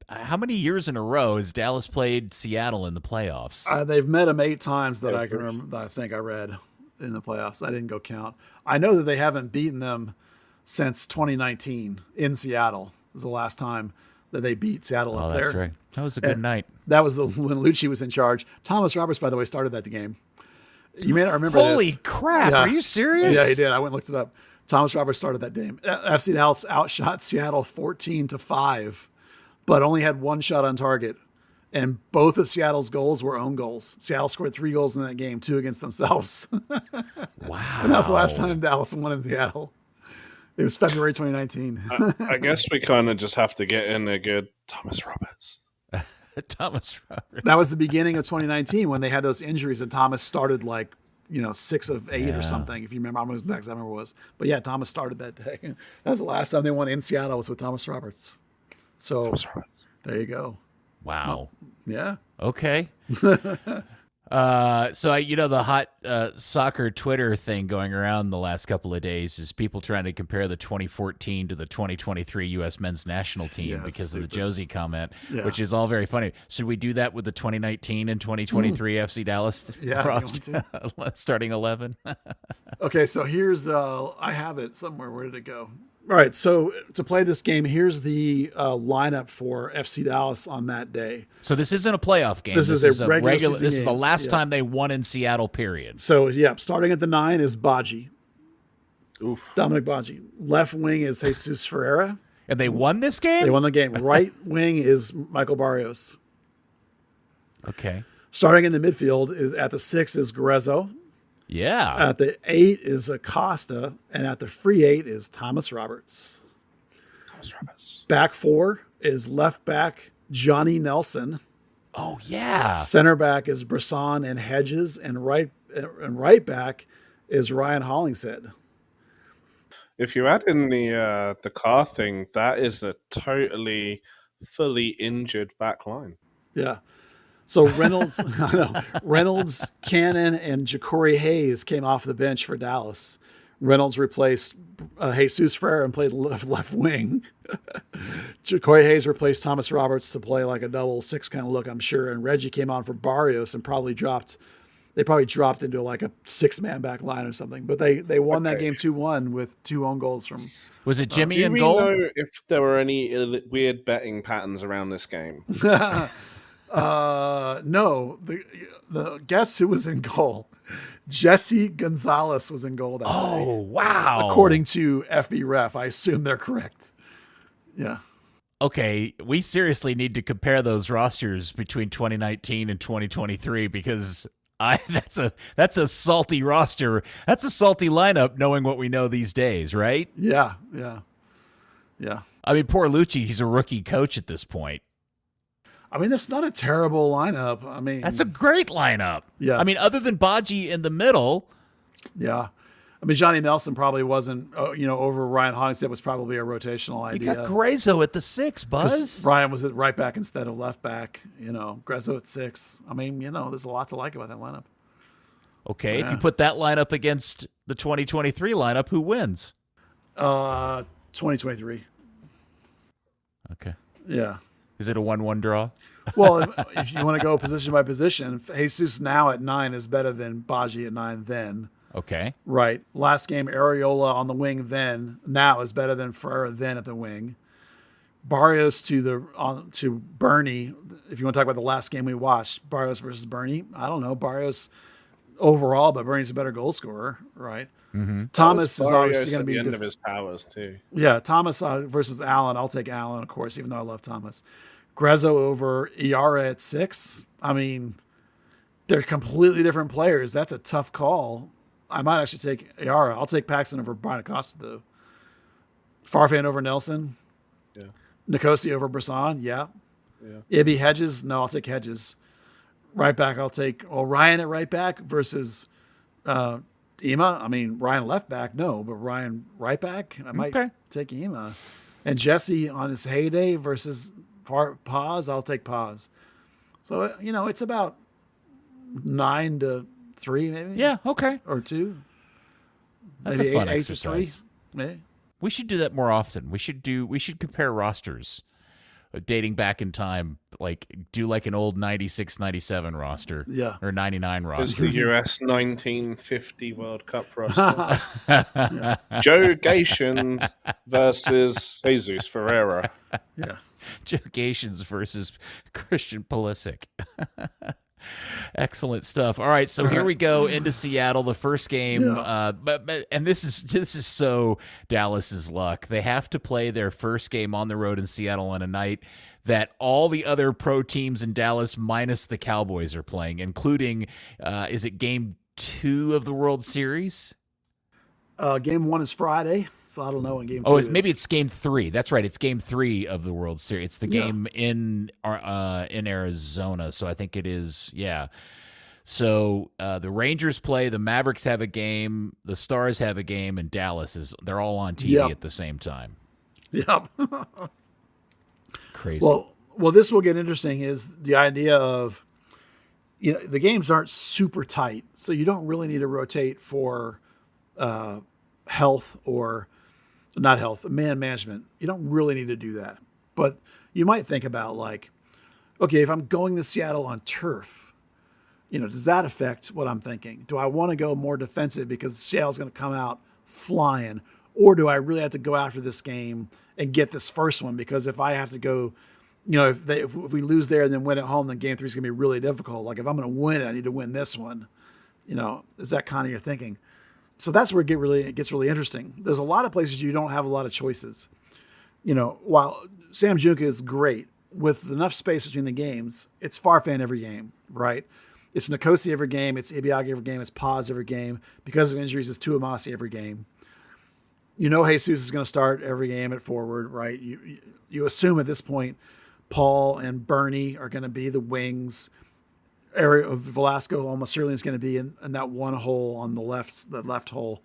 S1: How many years in a row has Dallas played Seattle in the playoffs?
S2: They've met them 8 times that I can remember. That I think I read in the playoffs. I didn't go count. I know that they haven't beaten them since 2019 in Seattle. It was the last time that they beat Seattle up there.
S1: That's right. That was a good night.
S2: That was when Lucci was in charge. Thomas Roberts, by the way, started that game. You may not remember
S1: Holy
S2: this.
S1: crap. Yeah. Are you serious?
S2: Yeah, he did. I went and looked it up. Thomas Roberts started that game. FC Dallas outshot Seattle 14-5, but only had 1 shot on target. And both of Seattle's goals were own goals. Seattle scored 3 goals in that game, 2 against themselves.
S1: Wow.
S2: And that was the last time Dallas won in Seattle. It was February 2019.
S4: I guess we kind of just have to get in a good Thomas Roberts.
S1: Thomas Roberts.
S2: That was the beginning of 2019 when they had those injuries and Thomas started 6 of 8 or something. If you remember, I don't know what the exact number was. But yeah, Thomas started that day. That was the last time they won in Seattle was with Thomas Roberts. So there you go.
S1: Wow.
S2: Yeah.
S1: Okay. The hot soccer Twitter thing going around the last couple of days is people trying to compare the 2014 to the 2023 U.S. men's national team because of the Josie comment, which is all very funny. Should we do that with the 2019 and 2023 FC Dallas roster, starting 11?
S2: Okay, so here's I have it somewhere. Where did it go? All right, so to play this game, here's the lineup for FC Dallas on that day.
S1: So this isn't a playoff game.
S2: This is a regular.
S1: This is the last time they won in Seattle. Period.
S2: So starting at the 9 is Badji.
S4: Oof.
S2: Dominic Badji. Left wing is Jesus Ferreira.
S1: And they won this game?
S2: They won the game. Right wing is Michael Barrios.
S1: Okay.
S2: Starting in the midfield is at the 6 is Guerrero.
S1: Yeah.
S2: At the 8 is Acosta, and at the free 8 is Thomas Roberts. Back 4 is left back Johnny Nelson.
S1: Oh yeah.
S2: Center back is Brisson and Hedges, and right back is Ryan Hollingshead.
S4: If you add in the car thing, that is a totally fully injured back line.
S2: Yeah. So Reynolds, Cannon, and Ja'Cory Hayes came off the bench for Dallas. Reynolds replaced Jesus Ferreira and played left wing. Ja'Cory Hayes replaced Thomas Roberts to play like a double 6 kind of look, I'm sure. And Reggie came on for Barrios and probably dropped into like a 6-man back line or something. But they won that game 2-1 with 2 own goals from.
S1: Was it Jimmy in
S4: goal?
S1: goal?
S4: Do we know if there were any weird betting patterns around this game?
S2: No, the guess who was in goal? Jesse Gonzalez was in goal that day.
S1: Oh, wow.
S2: According to FB Ref, I assume they're correct. Yeah.
S1: Okay, we seriously need to compare those rosters between 2019 and 2023 because that's a salty roster. That's a salty lineup knowing what we know these days, right?
S2: Yeah.
S1: I mean, poor Lucci, he's a rookie coach at this point.
S2: I mean, that's not a terrible lineup. I mean,
S1: that's a great lineup.
S2: Yeah.
S1: I mean, other than Badji in the middle,
S2: Yeah. I mean, Johnny Nelson probably wasn't, over Ryan Hogshead was probably a rotational
S1: You
S2: idea.
S1: got Grayzo at the 6, Buzz.
S2: Ryan was at right back instead of left back, Grezzo at 6. I mean, there's a lot to like about that lineup.
S1: Okay,
S2: Yeah.
S1: if you put that lineup against the 2023 lineup, who wins?
S2: 2023.
S1: Okay.
S2: Yeah.
S1: Is it a 1-1 draw?
S2: Well, if you want to go position by position, Jesus now at 9 is better than Baji at 9 then.
S1: Okay.
S2: Right. Last game, Areola on the wing then. Now is better than Ferreira then at the wing. Barrios to Bernie. If you want to talk about the last game we watched, Barrios versus Bernie. I don't know. Barrios overall, but Bernie's a better goal scorer, right?
S1: Mm-hmm.
S2: Thomas is obviously going to be
S4: the end of his powers too.
S2: Yeah, Thomas versus Allen. I'll take Allen, of course, even though I love Thomas. Grezzo over Iara at 6. I mean, they're completely different players. That's a tough call. I might actually take Iara. I'll take Paxton over Brian Acosta, though. Farfan over Nelson.
S4: Yeah.
S2: Nicosi over Brisson. Yeah. Ibby Hedges. No, I'll take Hedges. Right back, I'll take Ryan at right back versus Ema. I mean, Ryan left back, no, but Ryan right back, I might take Ema. And Jesse on his heyday versus Paz, I'll take Paz. So, it's about 9-3 maybe.
S1: Yeah, okay.
S2: Or 2.
S1: That's
S2: maybe
S1: a fun
S2: 8
S1: exercise.
S2: to 3. Maybe.
S1: We should do that more often. We should compare rosters dating back in time, do an old 96, 97 roster.
S2: Yeah.
S1: Or 99
S4: It's
S1: roster.
S4: the US 1950 World Cup roster. Joe Gations versus Jesus Ferreira.
S2: Yeah.
S1: Joe Gations versus Christian Pulisic. Excellent stuff. All right, so here we go into Seattle, the first game. And this is so Dallas's luck. They have to play their first game on the road in Seattle on a night that all the other pro teams in Dallas minus the Cowboys are playing, including is it game 2 of the World Series?
S2: Game 1 is Friday, so I don't know when game 2 is.
S1: Maybe it's game 3. That's right. It's game 3 of the World Series. It's the game in Arizona. So I think it is. Yeah. So the Rangers play, the Mavericks have a game, the Stars have a game, and they're all on TV at the same time.
S2: Yep.
S1: Crazy.
S2: Well, this will get interesting is the idea of, the games aren't super tight, so you don't really need to rotate for health or not health, man management. You don't really need to do that. But you might think about okay, if I'm going to Seattle on turf, does that affect what I'm thinking? Do I want to go more defensive because Seattle's going to come out flying? Or do I really have to go after this game and get this first one? Because if I have to go, if we lose there and then win at home, then game 3 is going to be really difficult. If I'm going to win it, I need to win this one. Is that kind of your thinking? So that's where it gets really interesting. There's a lot of places you don't have a lot of choices. While Sam Junka is great with enough space between the games, it's Farfan every game, right? It's Nicosi every game. It's Ibiagi every game. It's Paz every game. Because of injuries, it's Tuamasi every game. Jesus is going to start every game at forward, right? You assume at this point Paul and Bernie are going to be the wings. Area of Velasco almost certainly is going to be in that one hole on the left hole.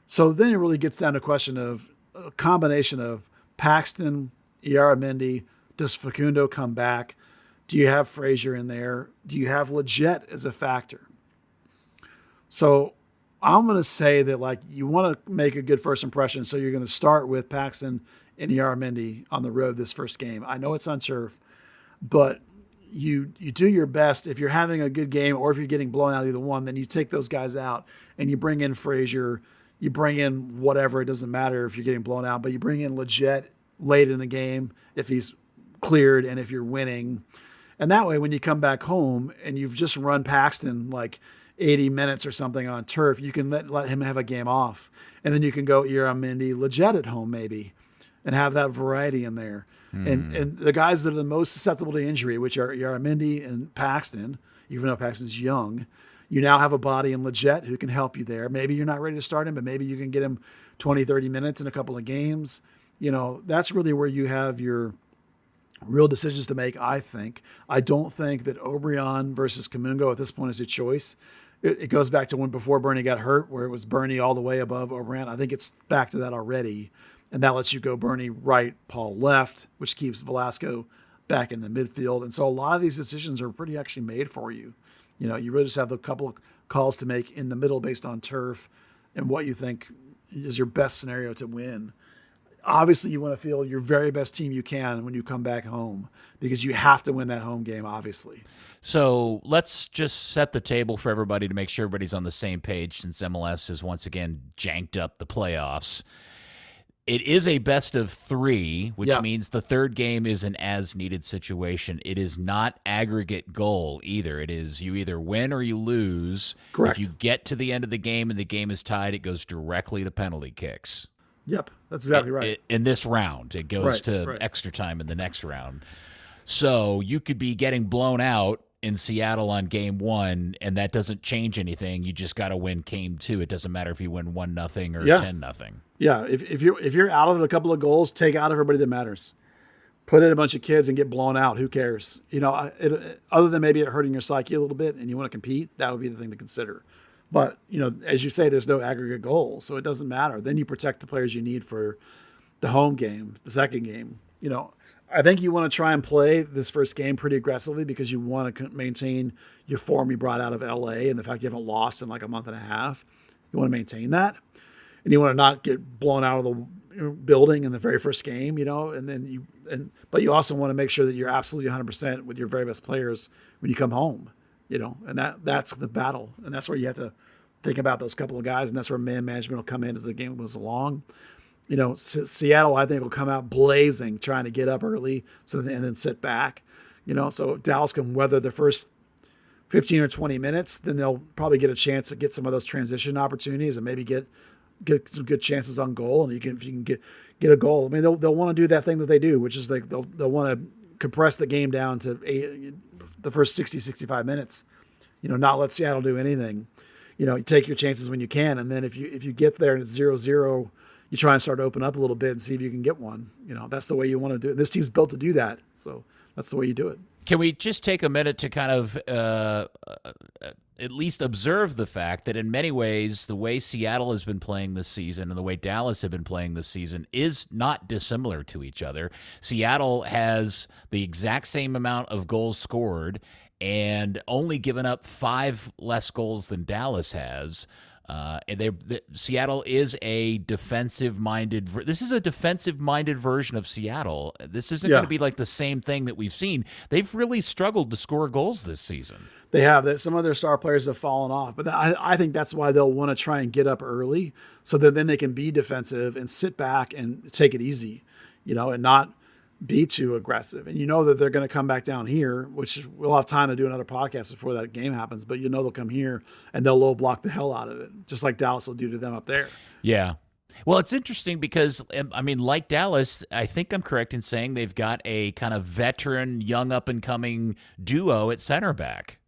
S2: So then it really gets down to a question of a combination of Paxton, Iaramendi. Does Facundo come back? Do you have Frazier in there? Do you have Leggett as a factor? So I'm going to say that you want to make a good first impression. So you're going to start with Paxton and Iaramendi on the road this first game. I know it's on turf, but you do your best. If you're having a good game or if you're getting blown out either one, then you take those guys out and you bring in Frazier, you bring in whatever. It doesn't matter if you're getting blown out, but you bring in Leggett late in the game if he's cleared and if you're winning. And that way, when you come back home and you've just run Paxton 80 minutes or something on turf, you can let him have a game off. And then you can go Iaramendi, Leggett at home maybe and have that variety in there. And the guys that are the most susceptible to injury, which are Iaramendi and Paxton, even though Paxton's young, you now have a body in Leggett who can help you there. Maybe you're not ready to start him, but maybe you can get him 20, 30 minutes in a couple of games. That's really where you have your real decisions to make, I think. I don't think that Obrian versus Kamungo at this point is a choice. it goes back to when before Bernie got hurt, where it was Bernie all the way above O'Brien. I think it's back to that already. And that lets you go Bernie right, Paul left, which keeps Velasco back in the midfield. And so a lot of these decisions are pretty actually made for you. You know, you really just have a couple of calls to make in the middle based on turf and what you think is your best scenario to win. Obviously, you want to field your very best team you can when you come back home, because you have to win that home game, obviously.
S1: So let's just set the table for everybody to make sure everybody's on the same page, since MLS has once again janked up the playoffs. It is a best of 3, which means the third game is an as-needed situation. It is not aggregate goal either. It is you either win or you lose.
S2: Correct.
S1: If you get to the end of the game and the game is tied, it goes directly to penalty kicks.
S2: Yep, that's exactly right.
S1: In this round, it goes to extra time in the next round. So you could be getting blown out in Seattle on game 1, and that doesn't change anything. You just got to win game 2. It doesn't matter if you win 1-0 or 10-0.
S2: Yeah, if you're out of a couple of goals, take out everybody that matters. Put in a bunch of kids and get blown out. Who cares? You know, other than maybe it hurting your psyche a little bit, and you want to compete, that would be the thing to consider. But, you know, as you say, there's no aggregate goal, so it doesn't matter. Then you protect the players you need for the home game, the second game. You know, I think you want to try and play this first game pretty aggressively because you want to maintain your form you brought out of LA and the fact you haven't lost in like a month and a half. You want to maintain that. And you want to not get blown out of the building in the very first game, you know, but you also want to make sure that you're absolutely 100% with your very best players when you come home. You know, and that's the battle. And that's where you have to think about those couple of guys. And that's where man management will come in as the game goes along. You know, Seattle, I think, will come out blazing, trying to get up early and then sit back. You know, so Dallas can weather the first 15 or 20 minutes. Then they'll probably get a chance to get some of those transition opportunities and maybe get some good chances on goal. And if you can get a goal, I mean, they'll want to do that thing that they do, which is like they'll want to compress the game down to the first 60, 65 minutes, you know, not let Seattle do anything. You know, you take your chances when you can. And then if you get there and it's 0-0, you try and start to open up a little bit and see if you can get one. You know, that's the way you want to do it. This team's built to do that. So that's the way you do it.
S1: Can we just take a minute to kind of at least observe the fact that in many ways, the way Seattle has been playing this season and the way Dallas have been playing this season is not dissimilar to each other. Seattle has the exact same amount of goals scored and only given up 5 less goals than Dallas has. Seattle is a defensive-minded. This is a defensive-minded version of Seattle. This isn't going to be like the same thing that we've seen. They've really struggled to score goals this season.
S2: They have. Some of their star players have fallen off, but I think that's why they'll want to try and get up early, so that then they can be defensive and sit back and take it easy, you know, and not be too aggressive. And you know that they're going to come back down here, which we'll have time to do another podcast before that game happens, but you know they'll come here and they'll low block the hell out of it, just like Dallas will do to them up there.
S1: Yeah. Well, it's interesting because, I mean, like Dallas, I think I'm correct in saying they've got a kind of veteran, young up-and-coming duo at center back.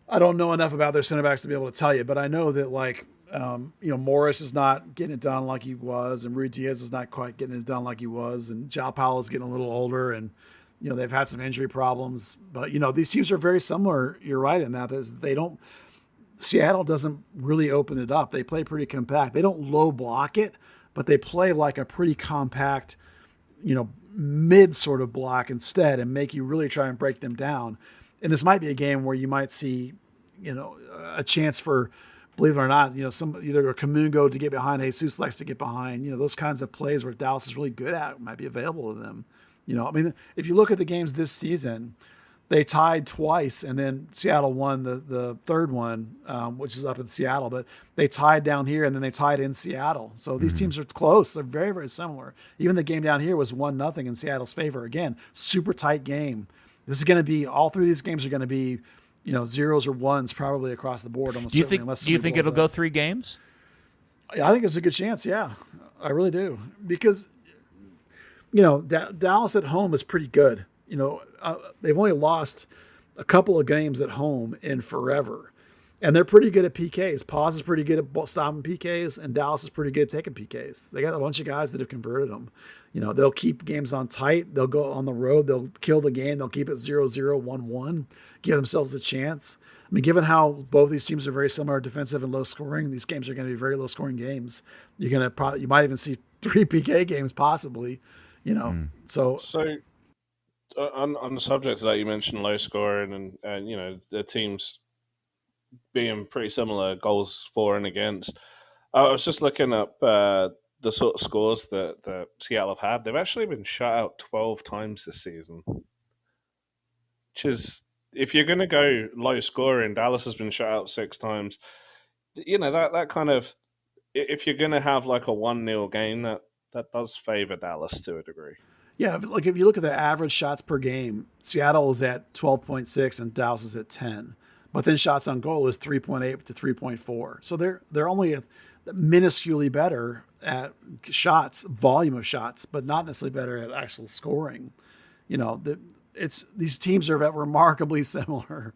S2: I don't know enough about their center backs to be able to tell you, but I know that, like, you know, Morris is not getting it done like he was, and Rui Diaz is not quite getting it done like he was, and João Paulo is getting a little older, and, you know, they've had some injury problems. But, you know, these teams are very similar. You're right in that. Seattle doesn't really open it up. They play pretty compact. They don't low block it, but they play like a pretty compact, you know, mid sort of block instead and make you really try and break them down. And this might be a game where you might see, you know, a chance for, believe it or not, you know, either a Kamungo to get behind, Jesus likes to get behind, you know, those kinds of plays where Dallas is really good at might be available to them. You know, I mean, if you look at the games this season, they tied twice, and then Seattle won the third one, which is up in Seattle. But they tied down here, and then they tied in Seattle. So these teams are close. They're very, very similar. Even the game down here was 1-0 in Seattle's favor. Again, super tight game. This is going to be, all three of these games are going to be, you know, 0s or 1s probably across the board. Almost.
S1: Do you think it'll go 3 games?
S2: I think it's a good chance. Yeah, I really do, because, you know, Dallas at home is pretty good. You know, they've only lost a couple of games at home in forever. And they're pretty good at PKs. Paz is pretty good at stopping PKs, and Dallas is pretty good at taking PKs. They got a bunch of guys that have converted them. They'll keep games on tight. They'll go on the road. They'll kill the game. They'll keep it 0-0, 1-1, give themselves a chance. I mean, given how both these teams are very similar, defensive and low scoring, these games are going to be very low scoring games. You might even see 3 PK games possibly, So
S4: on the subject of that, you mentioned low scoring and the teams being pretty similar, goals for and against. I was just looking up the sort of scores that Seattle have had. They've actually been shut out 12 times this season, which is, if you're going to go low scoring, Dallas has been shut out 6 times. That kind of, if you're going to have like a 1-0 game, that does favor Dallas to a degree.
S2: Yeah, like if you look at the average shots per game, Seattle is at 12.6 and Dallas is at 10. But then shots on goal is 3.8 to 3.4. So they're only minusculely better at shots, volume of shots, but not necessarily better at actual scoring. These teams are remarkably similar.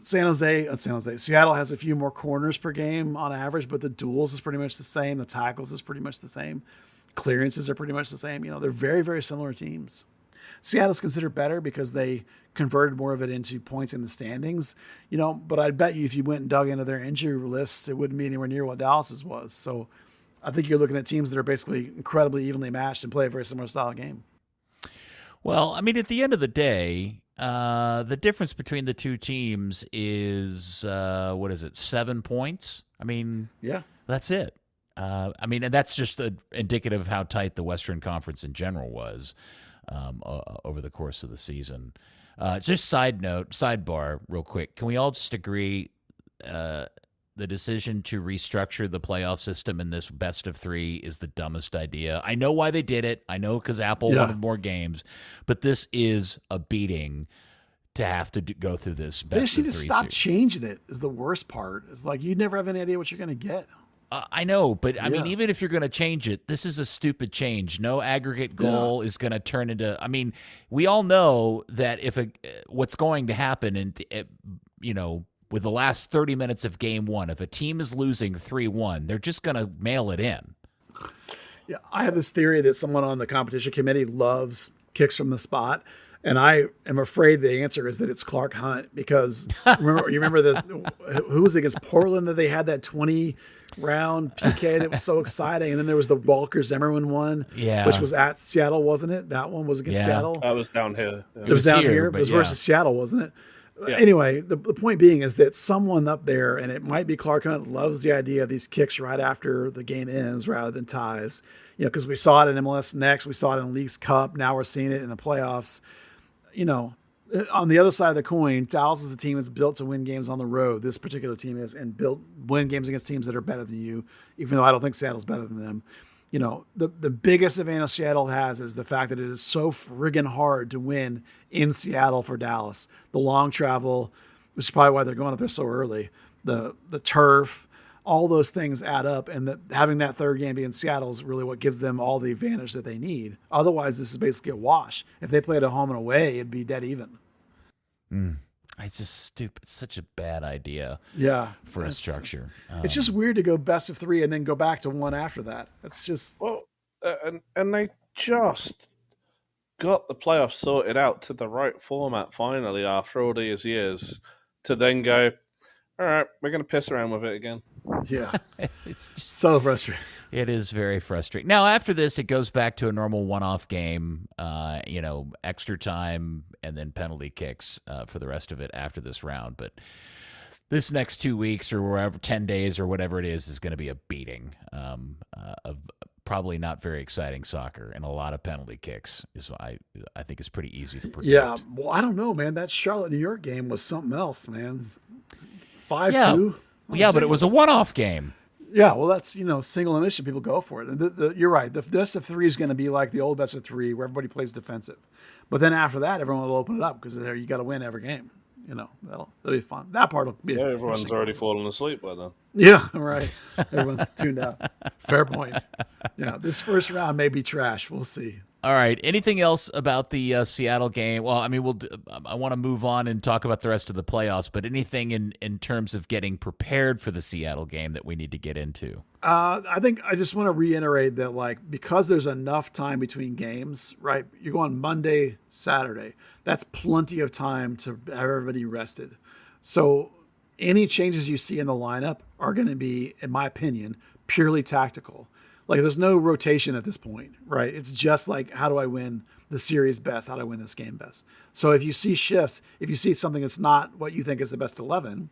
S2: Seattle has a few more corners per game on average, but the duels is pretty much the same. The tackles is pretty much the same. Clearances are pretty much the same. They're very, very similar teams. Seattle's considered better because they converted more of it into points in the standings, but I bet you if you went and dug into their injury list, it wouldn't be anywhere near what Dallas's was. So I think you're looking at teams that are basically incredibly evenly matched and play a very similar style game.
S1: Well, I mean, at the end of the day, the difference between the two teams is, 7 points? I mean,
S2: yeah,
S1: that's it. And that's just indicative of how tight the Western Conference in general was over the course of the season. Just sidebar real quick. Can we all just agree the decision to restructure the playoff system in this best of 3 is the dumbest idea? I know why they did it. I know because Apple wanted more games, but this is a beating to have to go through this best of 3
S2: They just need to stop
S1: series.
S2: changing it is the worst part. It's like you never have any idea what you're going to get.
S1: I know, but I mean, even if you're going to change it, this is a stupid change. No aggregate goal is going to turn into. I mean, we all know that what's going to happen, and with the last 30 minutes of game 1, if a team is losing 3-1, they're just going to mail it in.
S2: Yeah, I have this theory that someone on the competition committee loves kicks from the spot. And I am afraid the answer is that it's Clark Hunt, because remember who was against Portland that they had that 20-round PK that was so exciting, and then there was the Walker Zimmerman one, which was at Seattle, wasn't it? That one was against Seattle.
S4: That was down here.
S2: Yeah. It was down here. It was versus Seattle, wasn't it? Yeah. Anyway, the point being is that someone up there, and it might be Clark Hunt, loves the idea of these kicks right after the game ends rather than ties. Because we saw it in MLS Next, we saw it in Leagues Cup, now we're seeing it in the playoffs. On the other side of the coin, Dallas is a team that's built to win games on the road. This particular team is, and built win games against teams that are better than you, even though I don't think Seattle's better than them. The biggest advantage Seattle has is the fact that it is so friggin' hard to win in Seattle for Dallas. The long travel, which is probably why they're going up there so early. The turf, all those things add up, and having that third game be in Seattle is really what gives them all the advantage that they need. Otherwise, this is basically a wash. If they played at home and away, it'd be dead even.
S1: It's just stupid. It's such a bad idea. For a structure.
S2: It's just weird to go best of 3 and then go back to 1 after that. It's just
S4: and they just got the playoffs sorted out to the right format finally after all these years to then go, all right, we're going to piss around with it again.
S2: Yeah.
S1: It's just
S2: so frustrating.
S1: It is very frustrating. Now, after this, it goes back to a normal one-off game, extra time and then penalty kicks for the rest of it after this round. But this next 2 weeks or wherever, 10 days or whatever it is going to be a beating of probably not very exciting soccer, and a lot of penalty kicks is I think is pretty easy to predict.
S2: Yeah, well, I don't know, man. That Charlotte New York game was something else, man. 5-2.
S1: Yeah, but it was a one-off game.
S2: Yeah, well, that's, single initiative. People go for it. And you're right. The best of 3 is going to be like the old best of 3 where everybody plays defensive. But then after that, everyone will open it up because you got to win every game. That'll be fun. That part will be.
S4: Yeah, everyone's already fallen asleep by then.
S2: Yeah, right. Everyone's tuned out. Fair point. Yeah, this first round may be trash. We'll see.
S1: All right. Anything else about the Seattle game? Well, I mean, I want to move on and talk about the rest of the playoffs, but anything in terms of getting prepared for the Seattle game that we need to get into?
S2: I think I just want to reiterate that, like, because there's enough time between games, right? You're going Monday, Saturday. That's plenty of time to have everybody rested. So any changes you see in the lineup are going to be, in my opinion, purely tactical. Like, there's no rotation at this point, right? It's just like, how do I win the series best? How do I win this game best? So if you see shifts, if you see something that's not what you think is the best 11,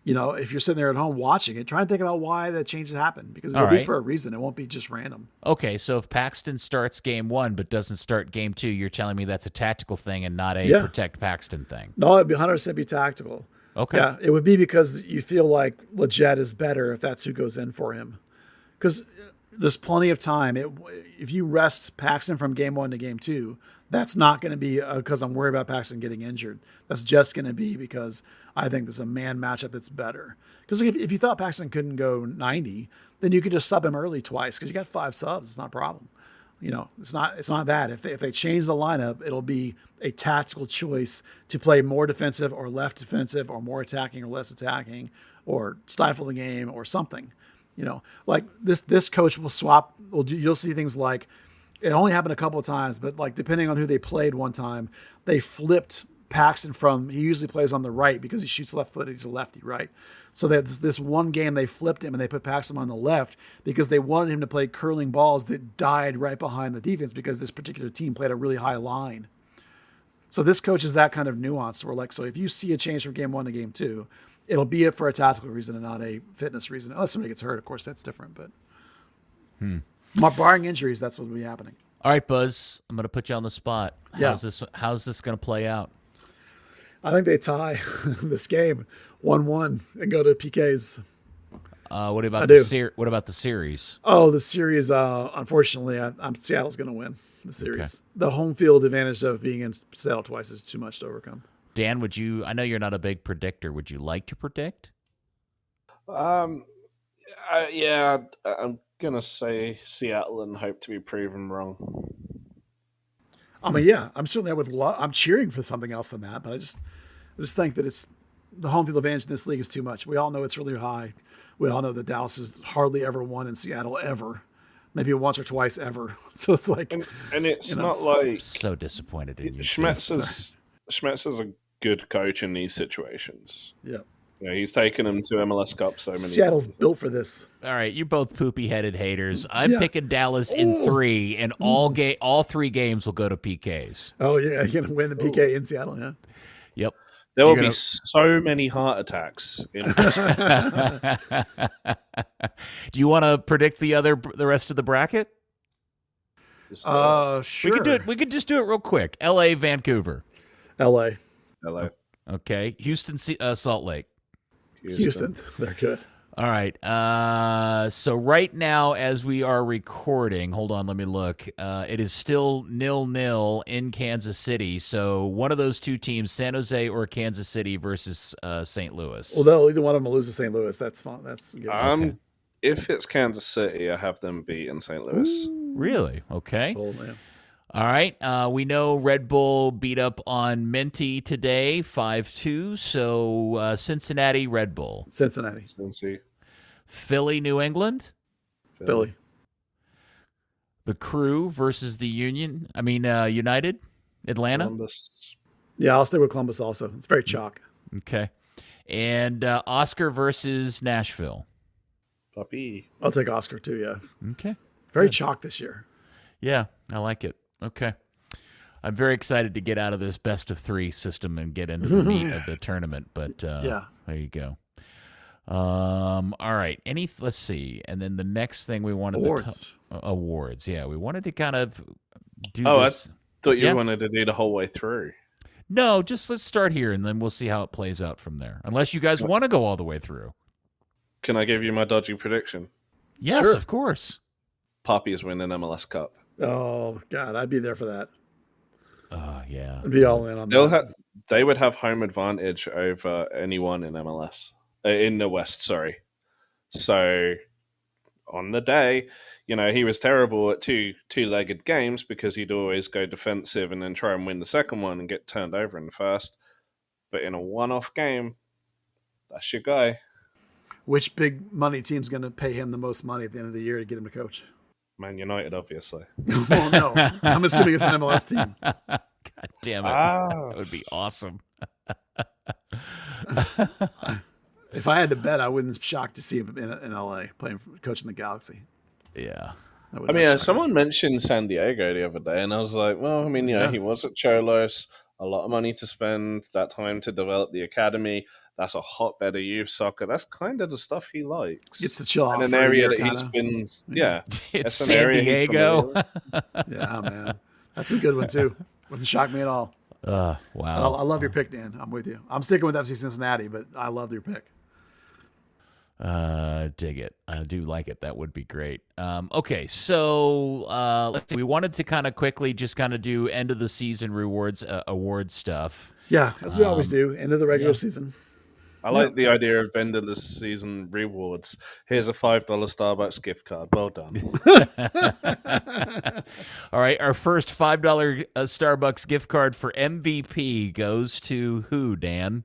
S2: if you're sitting there at home watching it, try and think about why that changes happen, because it'll be for a reason. It won't be just random.
S1: Okay, so if Paxton starts game 1 but doesn't start game 2, you're telling me that's a tactical thing and not a protect Paxton thing?
S2: No, it'd be 100% be tactical.
S1: Okay.
S2: Yeah, it would be because you feel like Leggett is better if that's who goes in for him. Because there's plenty of time. If you rest Paxton from game 1 to game 2, that's not going to be because I'm worried about Paxton getting injured. That's just going to be because I think there's a man matchup that's better. Because if you thought Paxton couldn't go 90, then you could just sub him early twice because you got 5 subs. It's not a problem. It's not that. If they change the lineup, it'll be a tactical choice to play more defensive or less defensive, or more attacking or less attacking, or stifle the game or something. Like this coach will swap. You'll see things like, it only happened a couple of times, but like depending on who they played one time, they flipped Paxton he usually plays on the right because he shoots left-footed. He's a lefty, right? So this one game they flipped him and they put Paxton on the left because they wanted him to play curling balls that died right behind the defense because this particular team played a really high line. So this coach is that kind of nuance where, like, so if you see a change from game 1 to game 2, it'll be it for a tactical reason and not a fitness reason. Unless somebody gets hurt, of course, that's different. But barring injuries, that's what will be happening.
S1: All right, Buzz, I'm going to put you on the spot.
S2: Yeah.
S1: How's this going to play out?
S2: I think they tie this game 1-1 and go to PKs.
S1: What about the series?
S2: Oh, the series, unfortunately, Seattle's going to win the series. Okay. The home field advantage of being in Seattle twice is too much to overcome.
S1: Dan, I know you're not a big predictor. Would you like to predict?
S4: I'm going to say Seattle and hope to be proven wrong.
S2: I mean, yeah, I'm cheering for something else than that, but I just think that it's the home field advantage in this league is too much. We all know it's really high. We all know that Dallas has hardly ever won in Seattle ever, maybe once or twice ever. So it's like,
S4: and it's not like,
S1: I'm so disappointed in you.
S4: Schmetz is a good coach in these situations.
S2: Yeah.
S4: He's taken them to MLS Cup so many
S2: Seattle's
S4: times.
S2: built for this.
S1: All right, you both poopy-headed haters. I'm picking Dallas in 3, and all 3 games will go to PKs.
S2: Oh, yeah, you're going to win the PK in Seattle, yeah?
S1: Yep.
S4: There will be so many heart attacks.
S1: Do you want to predict the rest of the bracket?
S2: Sure.
S1: We could do it. We could just do it real quick. LA, Vancouver.
S2: LA.
S1: Okay. Houston, Salt Lake.
S2: Houston. They're good.
S1: All right. So right now, as we are recording, hold on, let me look. It is still 0-0 in Kansas City. So one of those two teams, San Jose or Kansas City versus St. Louis.
S2: Well, either one of them will lose to St. Louis. That's fine. That's good.
S1: Okay.
S4: If it's Kansas City, I have them beating St. Louis.
S1: Ooh, really? Okay.
S2: Oh, man.
S1: All right. We know Red Bull beat up on Minty today, 5-2. So Cincinnati, Red Bull.
S2: Cincinnati.
S1: Philly, New England.
S2: Philly.
S1: The Crew versus the United, Atlanta.
S4: Columbus.
S2: Yeah, I'll stay with Columbus also. It's very chalk.
S1: Okay. And Oscar versus Nashville.
S4: Puppy.
S2: I'll take Oscar too, yeah.
S1: Okay.
S2: Very chalk this year.
S1: Yeah, I like it. Okay. I'm very excited to get out of this best of 3 system and get into the meat of the tournament, but there you go. All right. Let's see. And then the next thing we wanted awards. Yeah, we wanted to kind of do this.
S4: I thought you wanted to do the whole way through.
S1: No, just let's start here and then we'll see how it plays out from there. Unless you guys want to go all the way through.
S4: Can I give you my dodgy prediction?
S1: Yes,
S2: sure.
S1: Of course.
S4: Poppy's winning MLS Cup.
S2: Oh, God, I'd be there for that.
S1: Yeah.
S2: I'd be all in on that.
S4: They would have home advantage over anyone in MLS. In the West, sorry. So on the day, he was terrible at two-legged games because he'd always go defensive and then try and win the second one and get turned over in the first. But in a one-off game, that's your guy.
S2: Which big money team's going to pay him the most money at the end of the year to get him to coach?
S4: Man United, obviously.
S2: Well, no. I'm assuming it's an MLS team.
S1: God damn it. That would be awesome.
S2: If I had to bet, I wouldn't be shocked to see him in LA coaching the Galaxy.
S1: Yeah.
S4: Someone mentioned San Diego the other day, and I was like, well, he was at Cholos, a lot of money to spend, that time to develop the academy. That's a hotbed of youth soccer. That's kind of the stuff he likes.
S2: Gets to chill out
S4: in an
S2: for a
S4: area
S2: year,
S4: that
S2: kinda.
S4: he's been. Yeah,
S1: It's San Diego.
S2: Yeah, man. That's a good one, too. Wouldn't shock me at all.
S1: Wow.
S2: I love your pick, Dan. I'm with you. I'm sticking with FC Cincinnati, but I love your pick.
S1: Dig it. I do like it. That would be great. Okay, so let's see. We wanted to kind of quickly just kind of do end of the season rewards, award stuff.
S2: Yeah, as we always do. End of the regular season.
S4: I like the idea of end of the season rewards. Here's a $5 Starbucks gift card. Well done.
S1: All right, our first $5 Starbucks gift card for MVP goes to who, Dan?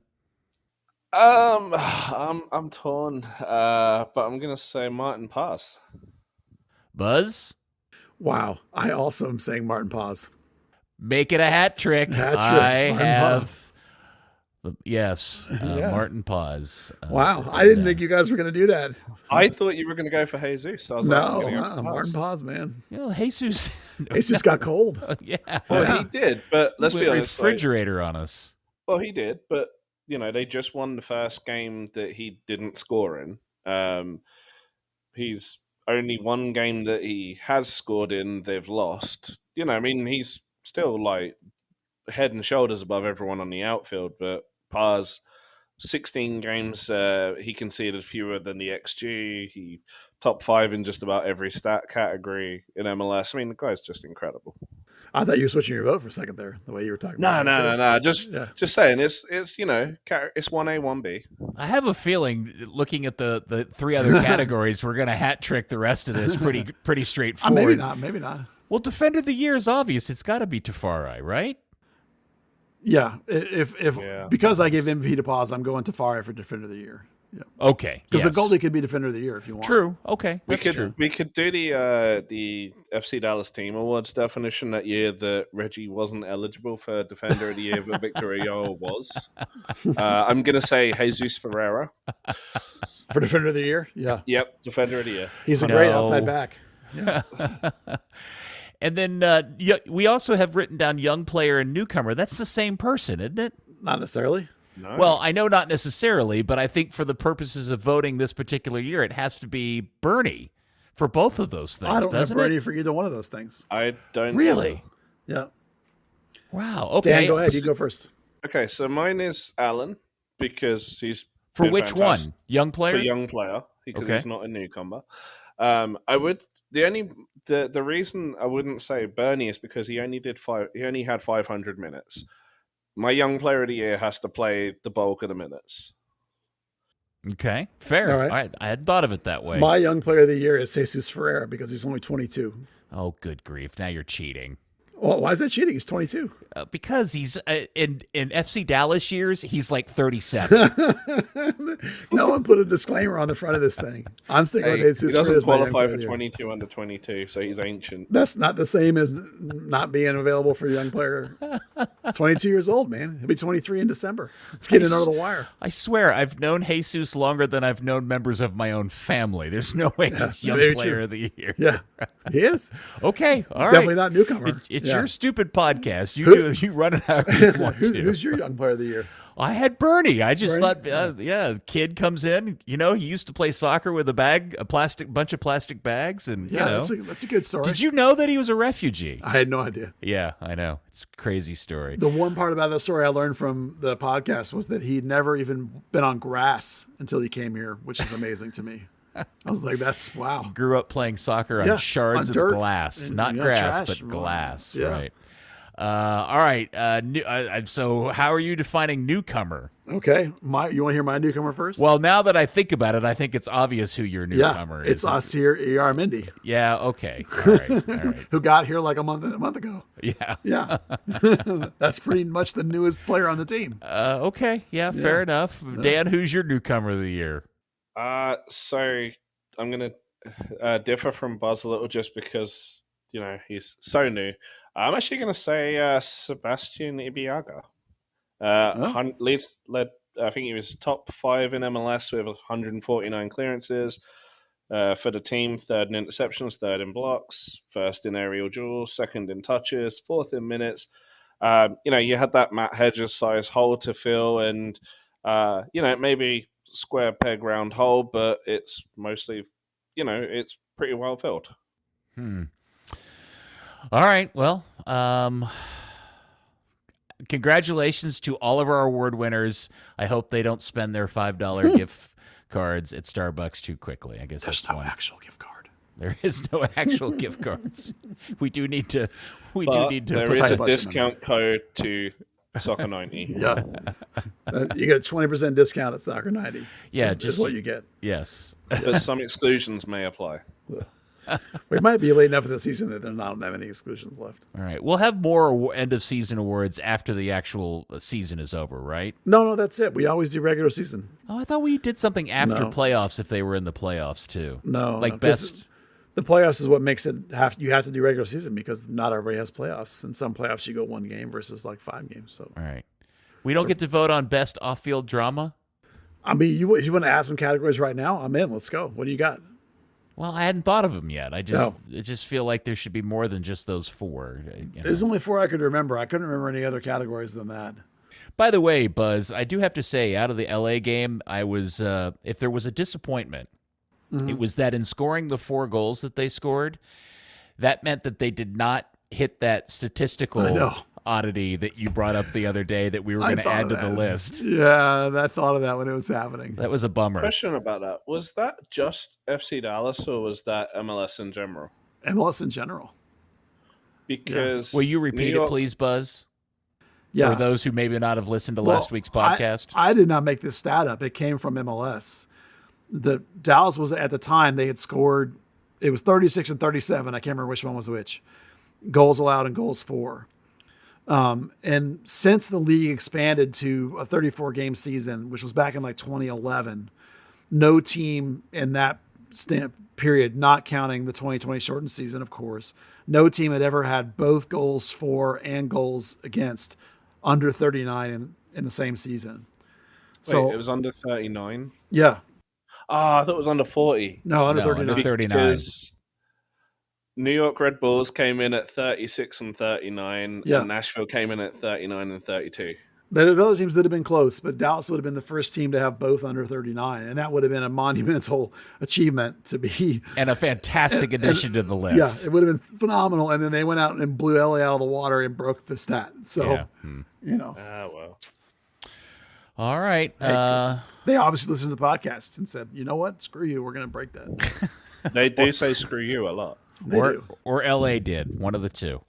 S4: I'm torn, but I'm gonna say Martin Paz.
S1: Buzz?
S2: Wow. I also am saying Martin Paz.
S1: Make it a hat trick. I have. Yes, Martin Paz.
S2: Wow, I didn't think you guys were going to do that.
S4: I thought you were going to go for Jesus. I was
S2: Martin Paz, man.
S1: Jesus.
S2: Jesus got cold.
S1: Yeah.
S4: Well, he did, but let's be honest.
S1: Refrigerator on us.
S4: Well, he did, but they just won the first game that he didn't score in. He's only one game that he has scored in, they've lost. He's still like head and shoulders above everyone on the outfield, but Paz, 16 games, he conceded fewer than the XG. He top 5 in just about every stat category in MLS. The guy's just incredible.
S2: I thought you were switching your vote for a second there, the way you were talking
S4: about
S2: it.
S4: No. Just saying, it's 1A, 1B.
S1: I have a feeling, looking at the three other categories, we're going to hat trick the rest of this pretty straightforward.
S2: Maybe not.
S1: Well, Defender of the Year is obvious. It's got to be Tafari, right?
S2: Yeah, because I gave MVP to Paz, I'm going Tafari for Defender of the Year. Yeah.
S1: Okay.
S2: Because a goalie could be Defender of the Year if you want.
S1: True. Okay. True.
S4: We could do the FC Dallas Team Awards definition that year that Reggie wasn't eligible for Defender of the Year, but Victor Ayoa was. I'm going to say Jesus Ferreira.
S2: For Defender of the Year? Yeah.
S4: Yep, Defender of the Year.
S2: He's a great outside back. Yeah.
S1: And then we also have written down young player and newcomer. That's the same person, isn't it?
S2: Not necessarily.
S4: No.
S1: Well, I know not necessarily, but I think for the purposes of voting this particular year, it has to be Bernie for both of those things,
S2: I don't
S1: doesn't
S2: have Bernie
S1: it?
S2: for either one of those things.
S4: I don't
S1: Really?
S2: Yeah.
S1: Wow. Okay.
S2: Dan, go ahead. You go first.
S4: Okay, so mine is Alan because he's
S1: For
S4: been
S1: which
S4: fantastic.
S1: one? Young player?
S4: For young player because
S1: Okay.
S4: he's not a newcomer. I would the reason I wouldn't say Bernie is because he only had 500 minutes. My young player of the year has to play the bulk of the minutes.
S1: Okay. Fair.
S2: All right.
S1: All right. I hadn't thought of it that way.
S2: My young player of the year is Jesus Ferreira because he's only 22.
S1: Oh, good grief. Now you're cheating.
S2: Well, why is that cheating? He's 22.
S1: Because he's in FC Dallas years, he's like 37.
S2: No one put a disclaimer on the front of this thing. I'm sticking with Jesus
S4: he
S2: Ferreira
S4: doesn't
S2: as my young player
S4: qualify
S2: of
S4: for
S2: the year.
S4: 22 under 22, so he's ancient.
S2: That's not the same as not being available for a young player. He's 22 years old, man. He'll be 23 in December. It's getting under the wire.
S1: I swear, I've known Jesus longer than I've known members of my own family. There's no way he's young
S2: very
S1: player
S2: true.
S1: of the year.
S2: Yeah, he is.
S1: Okay, all
S2: He's
S1: right.
S2: definitely not newcomer.
S1: It's
S2: Yeah.
S1: your stupid podcast. You run it how you want to.
S2: Who's your young player of the year?
S1: I had Bernie. I just
S2: Bernie?
S1: thought, kid comes in. He used to play soccer with a bunch of plastic bags, and
S2: Yeah, that's a good story.
S1: Did you know that he was a refugee?
S2: I had no idea.
S1: Yeah, I know. It's a crazy story.
S2: The one part about that story I learned from the podcast was that he'd never even been on grass until he came here, which is amazing to me. I was like, that's wow.
S1: Grew up playing soccer on shards
S2: on dirt
S1: of glass,
S2: and,
S1: not grass,
S2: trash.
S1: but glass.
S2: Yeah.
S1: Right. All right. So how are you defining newcomer?
S2: Okay, you want to hear my newcomer first?
S1: Well, now that I think about it, I think it's obvious who your newcomer is.
S2: It's us here, E.R. Mindy.
S1: Yeah. Okay. All right. All right.
S2: Who got here like a month ago.
S1: Yeah.
S2: Yeah. That's pretty much the newest player on the team.
S1: Okay. Yeah. Fair enough. Dan, who's your newcomer of the year?
S4: So I'm gonna differ from Buzz a little just because he's so new. I'm actually gonna say Sebastian Ibeaga. Led. I think he was top 5 in MLS with 149 clearances for the team. 3rd in interceptions, 3rd in blocks, 1st in aerial duels, 2nd in touches, 4th in minutes. You had that Matt Hedges size hole to fill, and maybe square peg round hole, but it's mostly, it's pretty well filled.
S1: All right. Well, congratulations to all of our award winners. I hope they don't spend their $5 gift cards at Starbucks too quickly. I guess
S2: There's no actual gift card.
S1: There is no actual gift cards. We do need to.
S4: There is a discount code to Soccer 90.
S2: Yeah, you get a 20% discount at Soccer 90.
S1: Yeah,
S2: just what you get.
S1: Yes,
S4: but some exclusions may apply.
S2: We might be late enough in the season that there's not have any exclusions left.
S1: All right, we'll have more end of season awards after the actual season is over, right?
S2: No, that's it. We always do regular season.
S1: Oh, I thought we did something after playoffs if they were in the playoffs too.
S2: No,
S1: best.
S2: The playoffs is what makes it you have to do regular season because not everybody has playoffs. In some playoffs, you go 1 game versus like 5 games. So
S1: all right, we don't get to vote on best off-field drama.
S2: I mean, if you want to add some categories right now, I'm in. Let's go. What do you got?
S1: Well, I hadn't thought of them yet. I just feel like there should be more than just those 4.
S2: There's only 4 I could remember. I couldn't remember any other categories than that.
S1: By the way, Buzz, I do have to say, out of the LA game, I was if there was a disappointment, it was that in scoring the 4 goals that they scored, that meant that they did not hit that statistical oddity that you brought up the other day that we were going to add to the list.
S2: Yeah, I thought of that when it was happening.
S1: That was a bummer.
S4: Question about that. Was that just FC Dallas or was that MLS in general?
S2: MLS in general.
S4: Because
S1: will you repeat it, please, Buzz?
S2: Yeah.
S1: For those who maybe not have listened to last week's podcast.
S2: I did not make this stat up. It came from MLS. The Dallas was at the time they had scored. It was 36 and 37. I can't remember which one was which. Goals allowed and goals for. And since the league expanded to a 34-game season, which was back in like 2011, no team in that period, not counting the 2020 shortened season, of course, no team had ever had both goals for and goals against under 39 in the same season.
S4: So it was under 39?
S2: Yeah.
S4: I thought it was under 40.
S2: No, under 39.
S1: Under 39.
S4: Because New York Red Bulls came in at 36 and 39, and Nashville came in at 39 and 32.
S2: There are other teams that have been close, but Dallas would have been the first team to have both under 39, and that would have been a monumental achievement to be.
S1: And a fantastic addition to the list.
S2: Yeah, it would have been phenomenal, and then they went out and blew LA out of the water and broke the stat. So,
S4: well.
S1: All right.
S2: They obviously listened to the podcast and said, you know what? Screw you. We're going to break that.
S4: They do say screw you a lot.
S1: Or LA did. One of the two.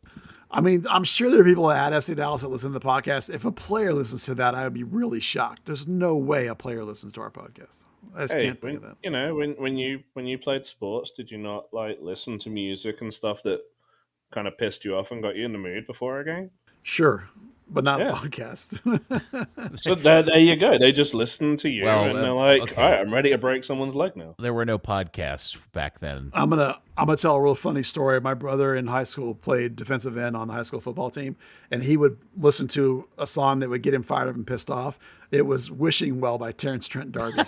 S2: I mean, I'm sure there are people at FC Dallas that listen to the podcast. If a player listens to that, I would be really shocked. There's no way a player listens to our podcast. I just can't think of that.
S4: You know, when you played sports, did you not listen to music and stuff that kind of pissed you off and got you in the mood before a game?
S2: Sure, but not a podcast.
S4: So there you go. They just listen to you and they're like, okay. All right, I'm ready to break someone's leg now.
S1: There were no podcasts back then.
S2: I'm gonna tell a real funny story. My brother in high school played defensive end on the high school football team, and he would listen to a song that would get him fired up and pissed off. It was "Wishing Well" by Terrence Trent D'Arby.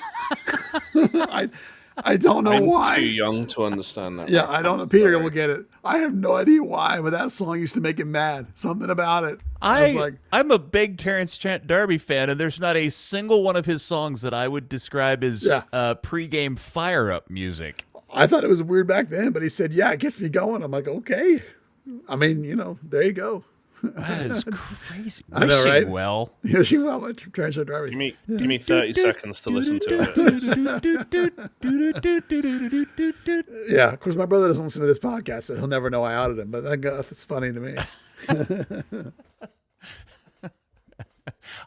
S2: I don't know why.
S4: I'm too young to understand that.
S2: Yeah, I don't know. Peter will get it. I have no idea why, but that song used to make him mad. Something about it.
S1: I'm a big Terrence Trent D'Arby fan, and there's not a single one of his songs that I would describe as pre-game fire-up music.
S2: I thought it was weird back then, but he said, yeah, it gets me going. I'm like, okay. I mean, there you go.
S1: That is crazy.
S2: I know, right?
S1: Well.
S2: Wishing Well by Terrence Trent D'Arby.
S4: Give me 30 seconds to listen to
S2: it. Yeah, of course, my brother doesn't listen to this podcast, so he'll never know I outed him, but that's funny to me.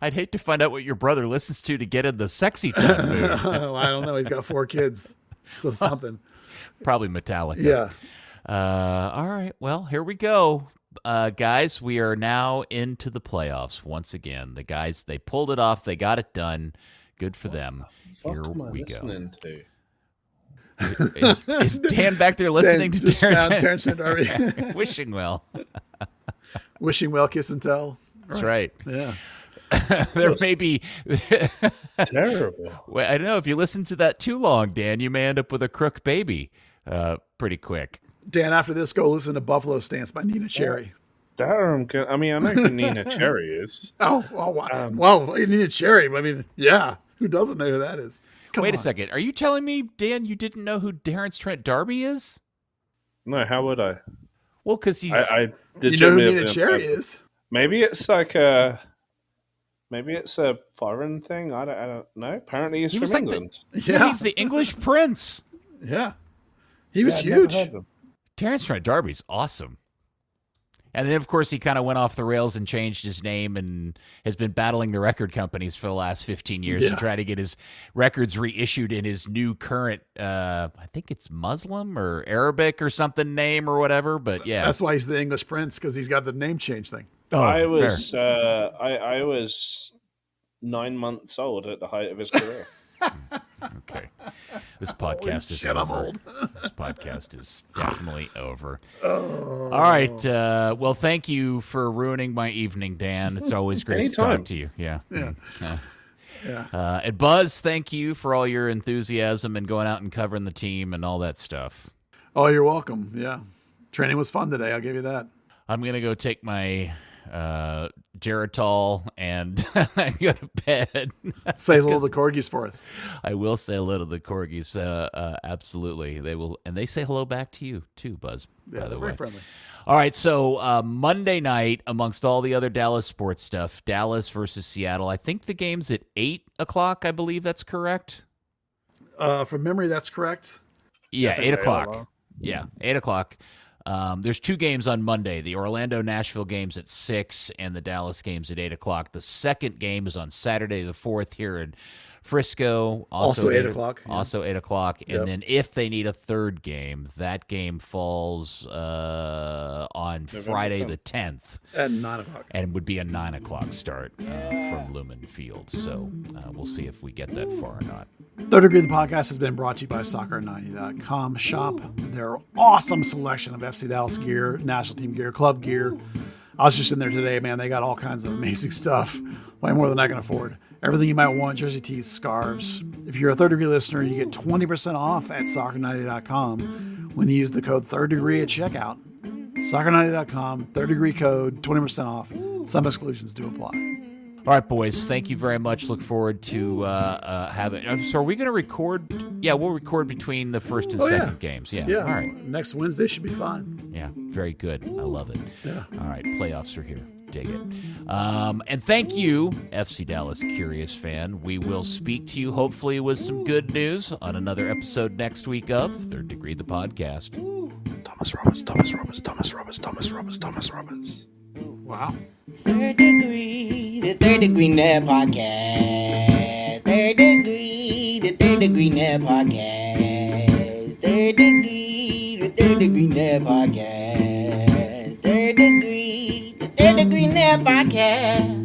S1: I'd hate to find out what your brother listens to get in the sexy time mood.
S2: Oh, I don't know. He's got 4 kids, so something.
S1: Probably Metallica.
S2: Yeah.
S1: All right. Well, here we go. Guys, we are now into the playoffs once again. The guys, they pulled it off. They got it done. Good for them. Here we go. Is Dan back there listening to
S2: Terrence and Darby?
S1: Wishing well.
S2: Wishing well, kiss and tell.
S1: That's right.
S2: Yeah.
S1: There may be
S4: terrible.
S1: Well, I don't know if you listen to that too long, Dan, you may end up with a Crooke baby pretty quick.
S2: Dan, after this, go listen to Buffalo Stance by Nina Cherry.
S4: I mean, I know who Nina Cherry is.
S2: Well, Nina Cherry. I mean, yeah. Who doesn't know who that is?
S1: Wait a second. Are you telling me, Dan, you didn't know who Terrence Trent D'Arby is?
S4: No, how would I?
S1: Well, because he's...
S2: You know who Nina Cherry is?
S4: Maybe it's like a... Maybe it's a foreign thing. I don't know. Apparently he's from England.
S1: Yeah, he's the English prince.
S2: Yeah. He was huge.
S1: Terrence Trent D'Arby's awesome. And then, of course, he kind of went off the rails and changed his name and has been battling the record companies for the last 15 years to try to get his records reissued in his new current, I think it's Muslim or Arabic or something name or whatever. But yeah.
S2: That's why he's the English prince, because he's got the name change thing.
S1: Oh,
S4: I was 9 months old at the height of his career.
S1: Okay. This podcast is over. This podcast is definitely over. All right. Well, thank you for ruining my evening, Dan. It's always great to talk to you. Yeah. And Buzz, thank you for all your enthusiasm and going out and covering the team and all that stuff.
S2: Oh, you're welcome. Yeah. Training was fun today. I'll give you that.
S1: I'm going to go take my Geritol and go to bed.
S2: Say hello to the corgis for us.
S1: I will say hello to the corgis. Absolutely. They will. And they say hello back to you too, Buzz, by the way.
S2: Very friendly.
S1: All right. So Monday night, amongst all the other Dallas sports stuff, Dallas versus Seattle. I think the game's at 8:00. I believe that's correct.
S2: From memory, that's correct.
S1: Yeah, 8:00. Yeah, 8:00. There's 2 games on Monday. The Orlando-Nashville game's at 6, and the Dallas game's at 8:00. The second game is on Saturday the 4th here in Frisco.
S2: Also 8:00. Yeah.
S1: Also 8:00. And then if they need a third game, that game falls on Friday the 10th.
S2: At 9:00.
S1: And would be a 9:00 start from Lumen Field. So we'll see if we get that far or not.
S2: Third Degree, the podcast, has been brought to you by Soccer90.com. Shop their awesome selection of FC Dallas gear, national team gear, club gear. I was just in there today, man. They got all kinds of amazing stuff. Way more than I can afford. Everything you might want, jersey tees, scarves. If you're a Third Degree listener, you get 20% off at Soccer90.com when you use the code Third Degree at checkout. Soccer90.com, Third Degree code, 20% off. Some exclusions do apply.
S1: All right, boys. Thank you very much. Look forward to having. So, are we going to record? Yeah, we'll record between the first and second games. Yeah. All right.
S2: Next Wednesday should be fun.
S1: Yeah. Very good. I love it.
S2: Yeah.
S1: All right. Playoffs are here. Dig it. And thank you, FC Dallas Curious fan. We will speak to you hopefully with some good news on another episode next week of Third Degree, the podcast.
S4: Thomas Roberts.
S2: Wow.
S3: Third Degree, the Third Degree Net Podcast. Third Degree, the Third Degree Net Podcast. Third Degree, the Third Degree Net Podcast. Third Degree, the Third Degree Net Podcast.